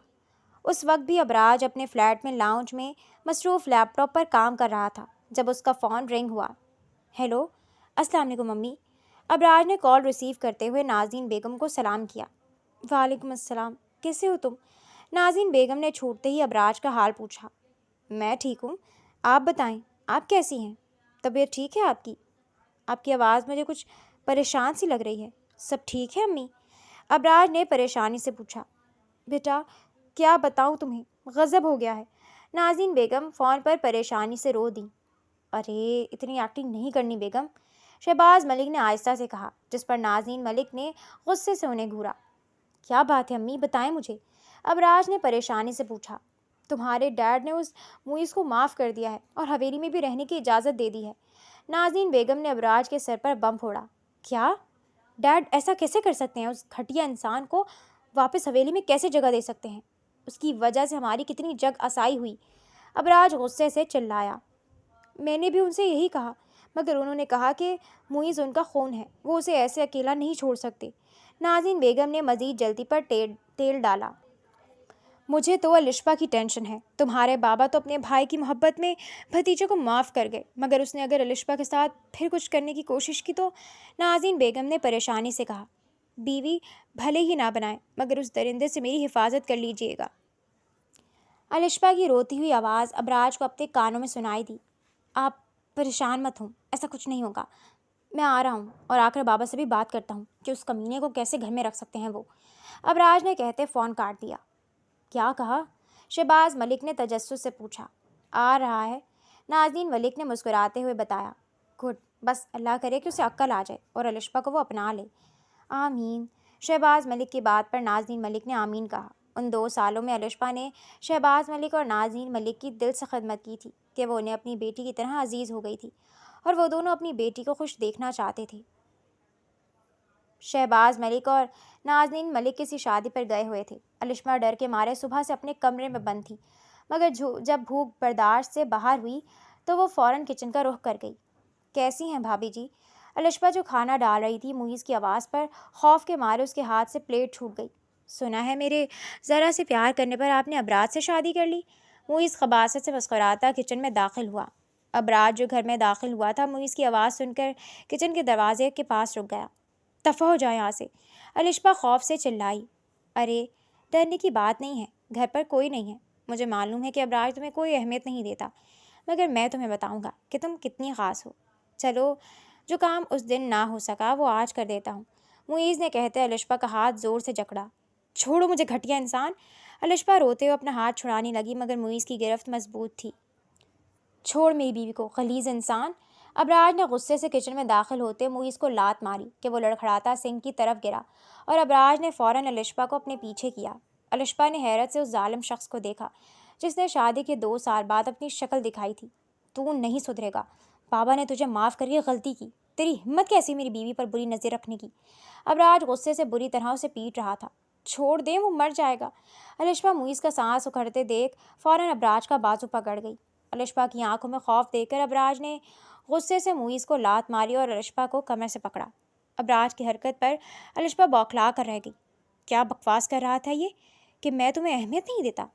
اس وقت بھی ابراج اپنے فلیٹ میں لاؤنج میں مصروف لیپ ٹاپ پر کام کر رہا تھا جب اس کا فون رنگ ہوا۔ ہیلو، السلام علیکم امی۔ ابراج نے کال ریسیو کرتے ہوئے ناظرین بیگم کو سلام کیا۔ وعلیکم السلام، کیسے ہو تم؟ ناظرین بیگم نے چھوٹتے ہی ابراج کا حال پوچھا۔ میں ٹھیک ہوں، آپ بتائیں، آپ کیسی ہیں؟ طبیعت ٹھیک ہے آپ کی؟ آپ کی آواز مجھے کچھ پریشان سی لگ رہی ہے۔ سب ٹھیک ہے امی؟ ابراج نے پریشانی سے پوچھا۔ بیٹا کیا بتاؤں تمہیں، غضب ہو گیا ہے۔ ناظرین بیگم فون پر پریشانی سے رو دیں۔ ارے اتنی ایکٹنگ نہیں کرنی بیگم، شہباز ملک نے آہستہ سے کہا، جس پر ناظرین ملک نے غصے سے انہیں گھورا۔ کیا بات ہے امی، بتائیں مجھے، ابراج نے پریشانی سے پوچھا۔ تمہارے ڈیڈ نے اس موئز کو معاف کر دیا ہے اور حویلی میں بھی رہنے کی اجازت دے دی ہے۔ ناظرین بیگم نے ابراج کے سر پر بم پھوڑا۔ کیا؟ ڈیڈ ایسا کیسے کر سکتے ہیں؟ اس گھٹیا انسان کو واپس حویلی میں کیسے جگہ دے سکتے ہیں؟ اس کی وجہ سے ہماری کتنی جگ آسائی ہوئی۔ ابراج غصے سے چلایا۔ میں نے بھی ان سے یہی کہا، مگر انہوں نے کہا کہ موئز ان کا خون ہے، وہ اسے ایسے اکیلا نہیں چھوڑ سکتے۔ ناظرین بیگم نے مزید جلدی پر تیل ڈالا۔ مجھے تو الشبا کی ٹینشن ہے۔ تمہارے بابا تو اپنے بھائی کی محبت میں بھتیجے کو معاف کر گئے، مگر اس نے اگر الشبا کے ساتھ پھر کچھ کرنے کی کوشش کی تو؟ ناظرین بیگم نے پریشانی سے کہا۔ بیوی بھلے ہی نہ بنائے، مگر اس درندے سے میری حفاظت کر لیجیے گا۔ الشبا کی روتی ہوئی آواز ابراج کو اپنے کانوں میں سنائی دی۔ آپ پریشان مت ہوں، ایسا کچھ نہیں ہوگا۔ میں آ رہا ہوں اور آ کر بابا سے بھی بات کرتا ہوں کہ اس کمینے کو کیسے گھر میں رکھ سکتے ہیں وہ۔ ابراج نے کہتے فون کاٹ دیا۔ کیا کہا؟ شہباز ملک نے تجسس سے پوچھا۔ آ رہا ہے، ناظرین ملک نے مسکراتے ہوئے بتایا۔ گڈ، بس اللہ کرے کہ اسے عقل آ جائے اور الشبا کو وہ اپنا لے۔ آمین۔ شہباز ملک کی بات پر ناظرین ملک نے آمین کہا۔ ان 2 سالوں میں الشبا نے شہباز ملک اور ناظرین ملک کی دل سے خدمت کی تھی کہ وہ انہیں اپنی بیٹی کی طرح عزیز ہو گئی تھی، اور وہ دونوں اپنی بیٹی کو خوش دیکھنا چاہتے تھے۔ شہباز ملک اور ناظرین ملک کسی شادی پر گئے ہوئے تھے۔ الشبا ڈر کے مارے صبح سے اپنے کمرے میں بند تھی، مگر جب بھوک برداشت سے باہر ہوئی تو وہ فوراً کچن کا رخ کر گئی۔ کیسی ہیں بھابھی جی؟ الشبا جو کھانا ڈال رہی تھی، موئز کی آواز پر خوف کے مارے اس کے ہاتھ سے پلیٹ چھوٹ گئی۔ سنا ہے میرے ذرا سے پیار کرنے پر آپ نے ابراج سے شادی کر لی؟ موئز خباثت سے مسکراتا کچن میں داخل ہوا۔ ابراج جو گھر میں داخل ہوا تھا، موئز کی آواز سن کر کچن کے دروازے کے پاس رک گیا۔ دفع ہو جائے یہاں سے، الشبا خوف سے چلائی۔ ارے ڈرنے کی بات نہیں ہے، گھر پر کوئی نہیں ہے۔ مجھے معلوم ہے کہ ابراج تمہیں کوئی اہمیت نہیں دیتا، مگر میں تمہیں بتاؤں گا کہ تم کتنی خاص ہو۔ چلو، جو کام اس دن نہ ہو سکا وہ آج کر دیتا ہوں، موئز نے کہتے الشبا کا ہاتھ زور سے جکڑا۔ چھوڑو مجھے گھٹیا انسان۔ الشبا روتے ہوئے اپنا ہاتھ چھڑانے لگی، مگر موئز کی گرفت مضبوط تھی۔ چھوڑ میری بیوی کو، غلیظ انسان۔ ابراج نے غصے سے کچن میں داخل ہوتے موئز کو لات ماری کہ وہ لڑکھڑاتا سنک کی طرف گرا، اور ابراج نے فوراً الشبا کو اپنے پیچھے کیا۔ الشبا نے حیرت سے اس ظالم شخص کو دیکھا جس نے شادی کے 2 سال بعد اپنی شکل دکھائی تھی۔ تو نہیں سدھرے گا، بابا نے تجھے معاف کر کے غلطی کی، تیری ہمت کیسی میری بیوی پر بری نظر رکھنے کی؟ ابراج غصے سے بری طرح اسے پیٹ رہا تھا۔ چھوڑ دیں، وہ مر جائے گا۔ الشبا موئز کا سانس اکھڑتے دیکھ فوراً ابراج کا بازو پکڑ گئی۔ الشبا کی آنکھوں میں خوف دیکھ کر ابراج نے غصے سے موئز کو لات ماری اور الشبا کو کمر سے پکڑا۔ ابراج کی حرکت پر الشبا بوکھلا کر رہ گئی۔ کیا بکواس کر رہا تھا یہ کہ میں تمہیں اہمیت نہیں دیتا؟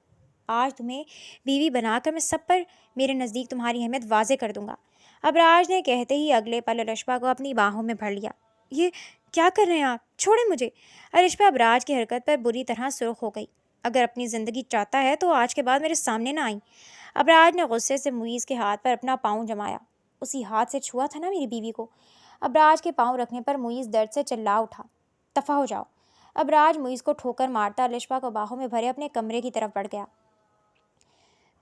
آج تمہیں بیوی بنا کر میں سب پر میرے نزدیک تمہاری اہمیت واضح کر دوں گا۔ ابراج نے کہتے ہی اگلے پل الشبا کو اپنی باہوں میں بھر لیا۔ یہ کیا کر رہے ہیں آپ؟ چھوڑیں مجھے۔ الشبا ابراج کی حرکت پر بری طرح سرخ ہو گئی۔ اگر اپنی زندگی چاہتا ہے تو آج کے بعد میرے سامنے نہ آئیں۔ ابراج نے غصے سے موئز کے ہاتھ پر اپنا پاؤں جمایا۔ اسی ہاتھ سے چھوا تھا نا میری بیوی کو؟ ابراج کے پاؤں رکھنے پر موئز درد سے چلا اٹھا۔ دفع ہو جاؤ۔ ابراج موئز کو ٹھوکر مارتا الشبا کو باہوں میں بھرے اپنے کمرے کی طرف بڑھ گیا۔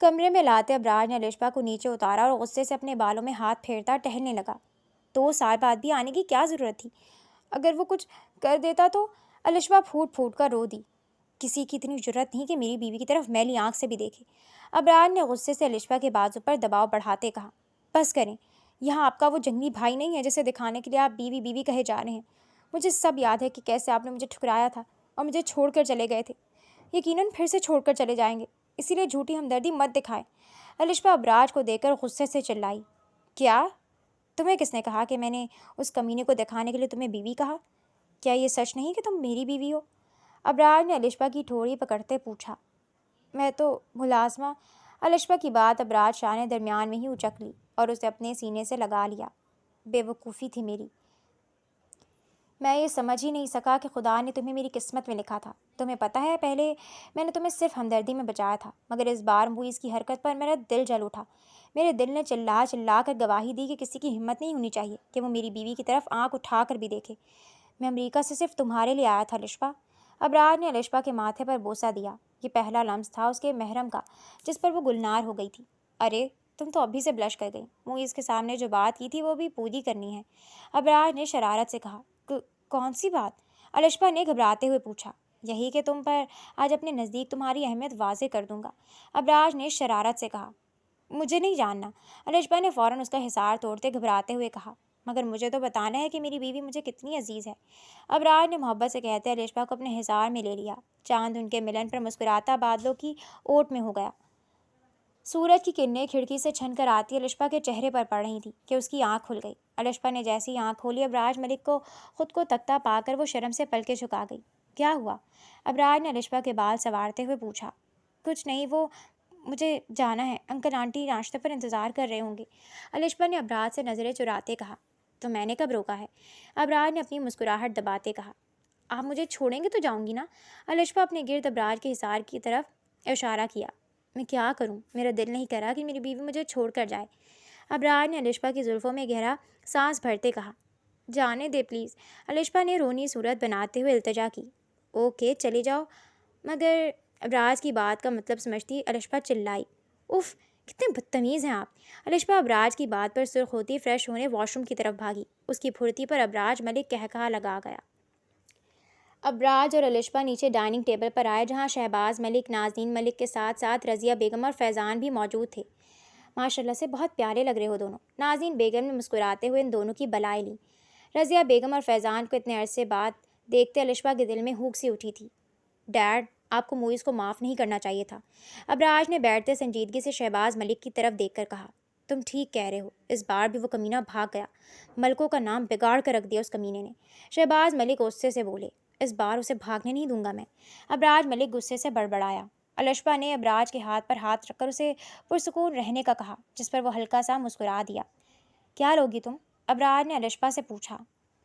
کمرے میں لاتے ابراج نے الشبا کو نیچے اتارا اور غصے سے اپنے بالوں میں ہاتھ پھیرتا ٹہلنے لگا۔ 2 سال بعد بھی آنے کی کیا ضرورت تھی؟ اگر وہ کچھ کر دیتا تو؟ الشبا پھوٹ پھوٹ کر رو دی۔ کسی کی اتنی جرأت نہیں کہ میری بیوی کی طرف میلی آنکھ سے بھی دیکھے۔ ابراج نے غصے سے الشبا کے بازو پر دباؤ بڑھاتے کہا۔ بس کریں، یہاں آپ کا وہ جنگلی بھائی نہیں ہے جسے دکھانے کے لیے آپ بیوی بیوی کہے جا رہے ہیں۔ مجھے سب یاد ہے کہ کیسے آپ نے مجھے ٹھکرایا تھا اور مجھے چھوڑ کر چلے گئے تھے۔ یقیناً پھر سے چھوڑ کر چلے جائیں گے، اسی لیے جھوٹی ہمدردی مت دکھائیں۔ الشبا ابراج کو دیکھ کر غصے سے چلائی۔ کیا؟ تمہیں کس نے کہا کہ میں نے اس کمینے کو دکھانے کے لیے تمہیں بیوی کہا؟ کیا یہ سچ نہیں کہ تم میری بیوی ہو؟ ابراج نے الشبا کی ٹھوڑی پکڑتے پوچھا۔ میں تو ملازمہ۔ الشبا کی بات ابراج شاہ نے درمیان میں ہی اچک لی اور اسے اپنے سینے سے لگا لیا۔ بے وقوفی تھی میری۔ میں یہ سمجھ ہی نہیں سکا کہ خدا نے تمہیں میری قسمت میں لکھا تھا۔ تمہیں پتہ ہے پہلے میں نے تمہیں صرف ہمدردی میں بچایا تھا، مگر اس بار موئز کی حرکت پر میرا دل جل اٹھا۔ میرے دل نے چلا چلا کر گواہی دی کہ کسی کی ہمت نہیں ہونی چاہیے کہ وہ میری بیوی کی طرف آنکھ اٹھا کر بھی دیکھے۔ میں امریکہ سے صرف تمہارے لیے آیا تھا الشبا۔ ابراج نے الشبا کے ماتھے پر بوسہ دیا۔ یہ پہلا لمس تھا اس کے محرم کا جس پر وہ گلنار ہو گئی تھی۔ ارے تم تو ابھی سے بلش کر گئی۔ موئز کے سامنے جو بات کی تھی وہ بھی پوری کرنی ہے، ابراج نے شرارت سے کہا۔ کون سی بات؟ الشبا نے گھبراتے ہوئے پوچھا۔ یہی کہ تم پر آج اپنے نزدیک تمہاری اہمیت واضح کر دوں گا، ابراج نے شرارت سے کہا۔ مجھے نہیں جاننا، الشبا نے فوراً اس کا حصار توڑتے گھبراتے ہوئے کہا۔ مگر مجھے تو بتانا ہے کہ میری بیوی مجھے کتنی عزیز ہے، ابراج نے محبت سے کہتے الشبا کو اپنے حصار میں لے لیا۔ چاند ان کے ملن پر مسکراتا بادلوں کی اوٹ میں ہو گیا۔ سورج کی کرنیں کھڑکی سے چھن کر آتی الشبا کے چہرے پر پڑ رہی تھیں کہ اس کی آنکھ کھل گئی۔ الشبا نے جیسی آنکھ کھولی ابراج ملک کو خود کو تکتا پا کر وہ شرم سے پلکیں جھکا گئی۔ کیا ہوا؟ ابراج نے الشبا کے بال سنوارتے ہوئے پوچھا۔ کچھ نہیں، وہ مجھے جانا ہے، انکل آنٹی ناشتے پر انتظار کر رہے ہوں گے، الشبا نے ابراج سے نظریں چراتے کہا۔ تو میں نے کب روکا ہے؟ ابراج نے اپنی مسکراہٹ دباتے کہا۔ آپ مجھے چھوڑیں گے تو جاؤں گی نا، الشبا اپنے گرد ابراج کے حصار کی طرف اشارہ کیا۔ میں کیا کروں؟ میرا دل نہیں کرا کہ میری بیوی مجھے چھوڑ کر جائے، ابراج نے الشبا کی زلفوں میں گہرا سانس بھرتے کہا۔ جانے دے پلیز، الشبا نے رونی صورت بناتے ہوئے التجا کی۔ اوکے چلے جاؤ، مگر ابراج کی بات کا مطلب سمجھتی الشبا چلائی۔ اف، کتنے بدتمیز ہیں آپ! الشبا ابراج کی بات پر سرخ ہوتی فریش ہونے واش روم کی طرف بھاگی۔ اس کی پھرتی پر ابراج ملک کہکہا لگا گیا۔ ابراج اور الشبا نیچے ڈائننگ ٹیبل پر آئے جہاں شہباز ملک، نازنین ملک کے ساتھ ساتھ رضیہ بیگم اور فیضان بھی موجود تھے۔ ماشاءاللہ سے بہت پیارے لگ رہے ہو دونوں، نازنین بیگم نے مسکراتے ہوئے ان دونوں کی بلائیں لی۔ رضیہ بیگم اور فیضان کو اتنے عرصے بعد دیکھتے الشبا کے دل میں ہوک سی اٹھی تھی۔ ڈیڈ، آپ کو موئز کو معاف نہیں کرنا چاہیے تھا، ابراج نے بیٹھتے سنجیدگی سے شہباز ملک کی طرف دیکھ کر کہا۔ تم ٹھیک کہہ رہے ہو، اس بار بھی وہ کمینہ بھاگ گیا، ملکوں کا نام بگاڑ کر رکھ دیا اس کمینے نے، شہباز ملک غصے سے بولے۔ اس بار اسے بھاگنے نہیں دوں گا میں، ابراج ملک غصے سے بڑبڑایا۔ الشبا نے ابراج کے ہاتھ پر ہاتھ رکھ کر اسے پرسکون رہنے کا کہا، جس پر وہ ہلکا سا مسکرا دیا۔ کیا لوگی تم؟ ابراج نے الشبا سے پوچھا۔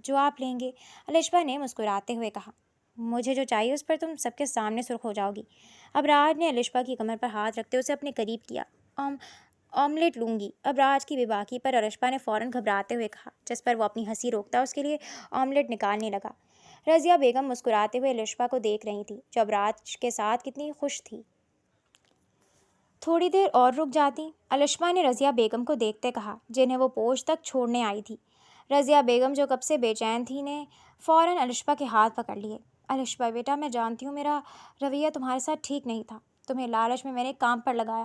جو آپ لیں گے، الشبا نے مسکراتے ہوئے کہا۔ مجھے جو چاہیے اس پر تم سب کے سامنے سرخ ہو جاؤ گی، ابراج نے الشبا کی کمر پر ہاتھ رکھتے اسے اپنے قریب کیا۔ آملیٹ لوں گی، ابراج کی بے باکی پر الشبا نے فوراً گھبراتے ہوئے کہا، جس پر وہ اپنی ہنسی روکتا اس کے لیے آملیٹ نکالنے لگا۔ رضیہ بیگم مسکراتے ہوئے الشبا کو دیکھ رہی تھی جو ابراج کے ساتھ کتنی خوش تھی۔ تھوڑی دیر اور رک جاتی، الشبا نے رضیہ بیگم کو دیکھتے کہا جنہیں وہ پوچھ تک چھوڑنے آئی تھی۔ رضیہ بیگم جو کب سے بے چین تھی نے فوراً الشبا کے ہاتھ پکڑ لیے۔ الشبا بیٹا، میں جانتی ہوں میرا رویہ تمہارے ساتھ ٹھیک نہیں تھا، تمہیں لالچ میں نے کام پر لگایا،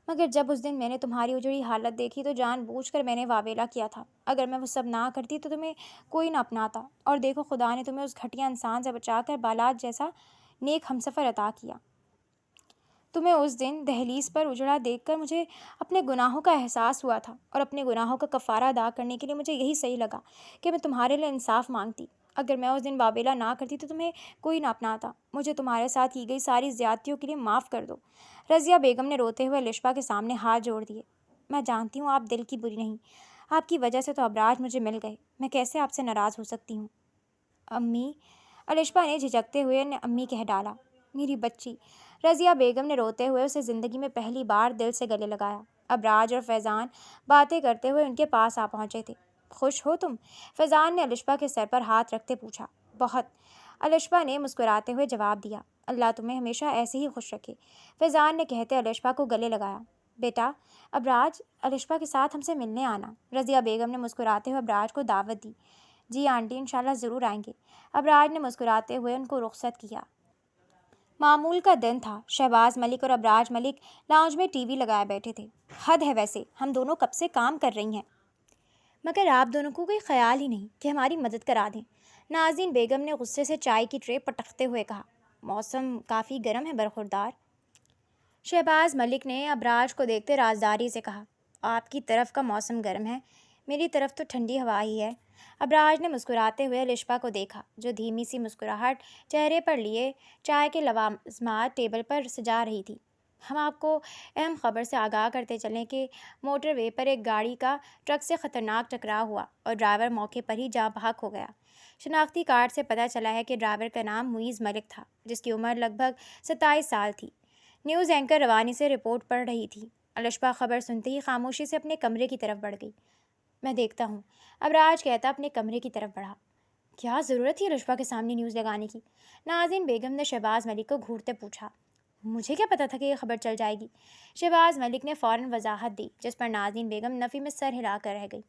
مگر جب اس دن میں نے تمہاری اجڑی حالت دیکھی تو جان بوجھ کر میں نے واویلا کیا تھا۔ اگر میں وہ سب نہ کرتی تو تمہیں کوئی نہ اپناتا، اور دیکھو خدا نے تمہیں اس گھٹیا انسان سے بچا کر بالات جیسا نیک ہمسفر عطا کیا۔ تمہیں اس دن دہلیز پر اجڑا دیکھ کر مجھے اپنے گناہوں کا احساس ہوا تھا، اور اپنے گناہوں کا کفارہ ادا کرنے کے لیے مجھے یہی صحیح لگا کہ میں تمہارے لیے انصاف مانگتی۔ اگر میں اس دن واویلا نہ کرتی تو تمہیں کوئی نہ اپناتا۔ مجھے تمہارے ساتھ کی گئی ساری زیادتیوں کے لیے معاف کر دو۔ رضیہ بیگم نے روتے ہوئے الشبا کے سامنے ہاتھ جوڑ دیے۔ میں جانتی ہوں آپ دل کی بری نہیں، آپ کی وجہ سے تو ابراج مجھے مل گئے، میں کیسے آپ سے ناراض ہو سکتی ہوں؟ امی، الشبا نے جھجکتے ہوئے امی کہہ ڈالا۔ میری بچی، رضیہ بیگم نے روتے ہوئے اسے زندگی میں پہلی بار دل سے گلے لگایا۔ ابراج اور فیضان باتیں کرتے ہوئے ان کے پاس آ پہنچے تھے۔ خوش ہو تم؟ فیضان نے الشبا کے سر پر ہاتھ رکھتے پوچھا۔ بہت، الشبا نے مسکراتے ہوئے جواب دیا۔ اللہ تمہیں ہمیشہ ایسے ہی خوش رکھے، فیضان نے کہتے الشبا کو گلے لگایا۔ بیٹا ابراج، الشبا کے ساتھ ہم سے ملنے آنا، رضیہ بیگم نے مسکراتے ہوئے ابراج کو دعوت دی۔ جی آنٹی، انشاءاللہ ضرور آئیں گے، ابراج نے مسکراتے ہوئے ان کو رخصت کیا۔ معمول کا دن تھا، شہباز ملک اور ابراج ملک لاؤنج میں ٹی وی لگائے بیٹھے تھے۔ حد ہے ویسے، ہم دونوں کب سے کام کر رہی ہیں، مگر آپ دونوں کو کوئی خیال ہی نہیں کہ ہماری مدد کرا دیں، نازنین بیگم نے غصے سے چائے کی ٹرے پٹکتے ہوئے کہا۔ موسم کافی گرم ہے برخوردار، شہباز ملک نے ابراج کو دیکھتے رازداری سے کہا۔ آپ کی طرف کا موسم گرم ہے، میری طرف تو ٹھنڈی ہوا ہی ہے۔ ابراج نے مسکراتے ہوئے الشبا کو دیکھا جو دھیمی سی مسکراہٹ چہرے پر لیے چائے کے لوازمات ٹیبل پر سجا رہی تھی۔ ہم آپ کو اہم خبر سے آگاہ کرتے چلیں کہ موٹر وے پر ایک گاڑی کا ٹرک سے خطرناک ٹکراؤ ہوا اور ڈرائیور موقع پر ہی جاں بحق ہو گیا۔ شناختی کارڈ سے پتہ چلا ہے کہ ڈرائیور کا نام معیز ملک تھا جس کی عمر لگ بھگ 27 سال تھی۔ نیوز اینکر روانی سے رپورٹ پڑھ رہی تھی۔ الشبا خبر سنتے ہی خاموشی سے اپنے کمرے کی طرف بڑھ گئی۔ میں دیکھتا ہوں، ابراج کہتا اپنے کمرے کی طرف بڑھا۔ کیا ضرورت تھی الشبا کے سامنے نیوز لگانے کی؟ ناظرین بیگم نے شہباز ملک کو گھورتے پوچھا۔ مجھے کیا پتا تھا کہ یہ خبر چل جائے گی؟ شہباز ملک نے فوراً وضاحت دی جس پر ناظرین بیگم نفی میں سر ہلا کر رہ گئی۔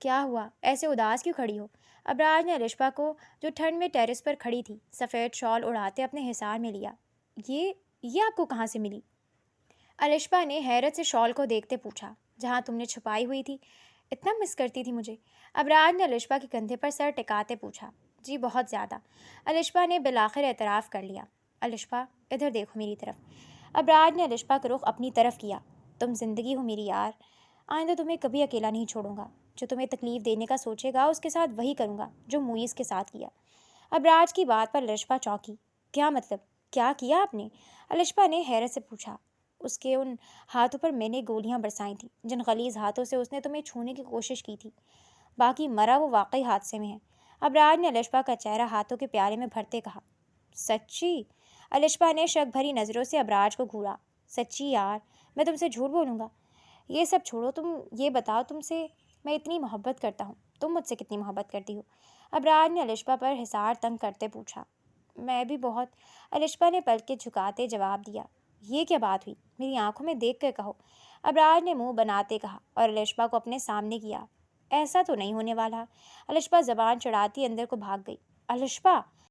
کیا ہوا؟ ایسے اداس کیوں کھڑی ہو؟ ابراج نے الشبا کو جو ٹھنڈ میں ٹیرس پر کھڑی تھی سفید شال اڑاتے اپنے حصار میں لیا۔ یہ آپ کو کہاں سے ملی؟ الشبا نے حیرت سے شال کو دیکھتے پوچھا۔ جہاں تم نے چھپائی ہوئی تھی۔ اتنا مس کرتی تھی مجھے؟ ابراج نے الشبا کے کندھے پر سر ٹکاتے پوچھا۔ جی بہت زیادہ، الشبا نے بالآخر اعتراف کر لیا۔ الشبا ادھر دیکھو میری طرف۔ ابراج نے الشبا کا رخ اپنی طرف کیا۔ تم زندگی ہو میری یار، آئندہ تمہیں کبھی اکیلا نہیں چھوڑوں گا۔ جو تمہیں تکلیف دینے کا سوچے گا اس کے ساتھ وہی کروں گا جو معیز کے ساتھ کیا۔ ابراج کی بات پر الشبا چونکی۔ کیا مطلب؟ کیا کیا آپ نے؟ الشبا نے حیرت سے پوچھا۔ اس کے ان ہاتھوں پر میں نے گولیاں برسائی تھیں جن غلیظ ہاتھوں سے اس نے تمہیں چھونے کی کوشش کی تھی۔ باقی مرا وہ واقعی حادثے میں ہے۔ ابراج نے الشبا کا چہرہ ہاتھوں کے پیالے میں بھرتے کہا۔ سچی؟ الشبا نے شک بھری نظروں سے ابراج کو گھورا۔ سچی یار، میں تم سے جھوٹ بولوں گا؟ یہ سب چھوڑو، تم یہ بتاؤ تم سے میں اتنی محبت کرتا ہوں، تم مجھ سے کتنی محبت کرتی ہو؟ ابراج نے الشبا پر حصار تنگ کرتے پوچھا۔ میں بھی بہت، الشبا نے پلکیں جھکاتے جواب دیا۔ یہ کیا بات ہوئی؟ میری آنکھوں میں دیکھ کر کہو، ابراج نے منہ بناتے کہا اور الشبا کو اپنے سامنے کیا۔ ایسا تو نہیں ہونے والا۔ الشبا زبان چڑھاتی اندر کو بھاگ گئی۔ الشبا!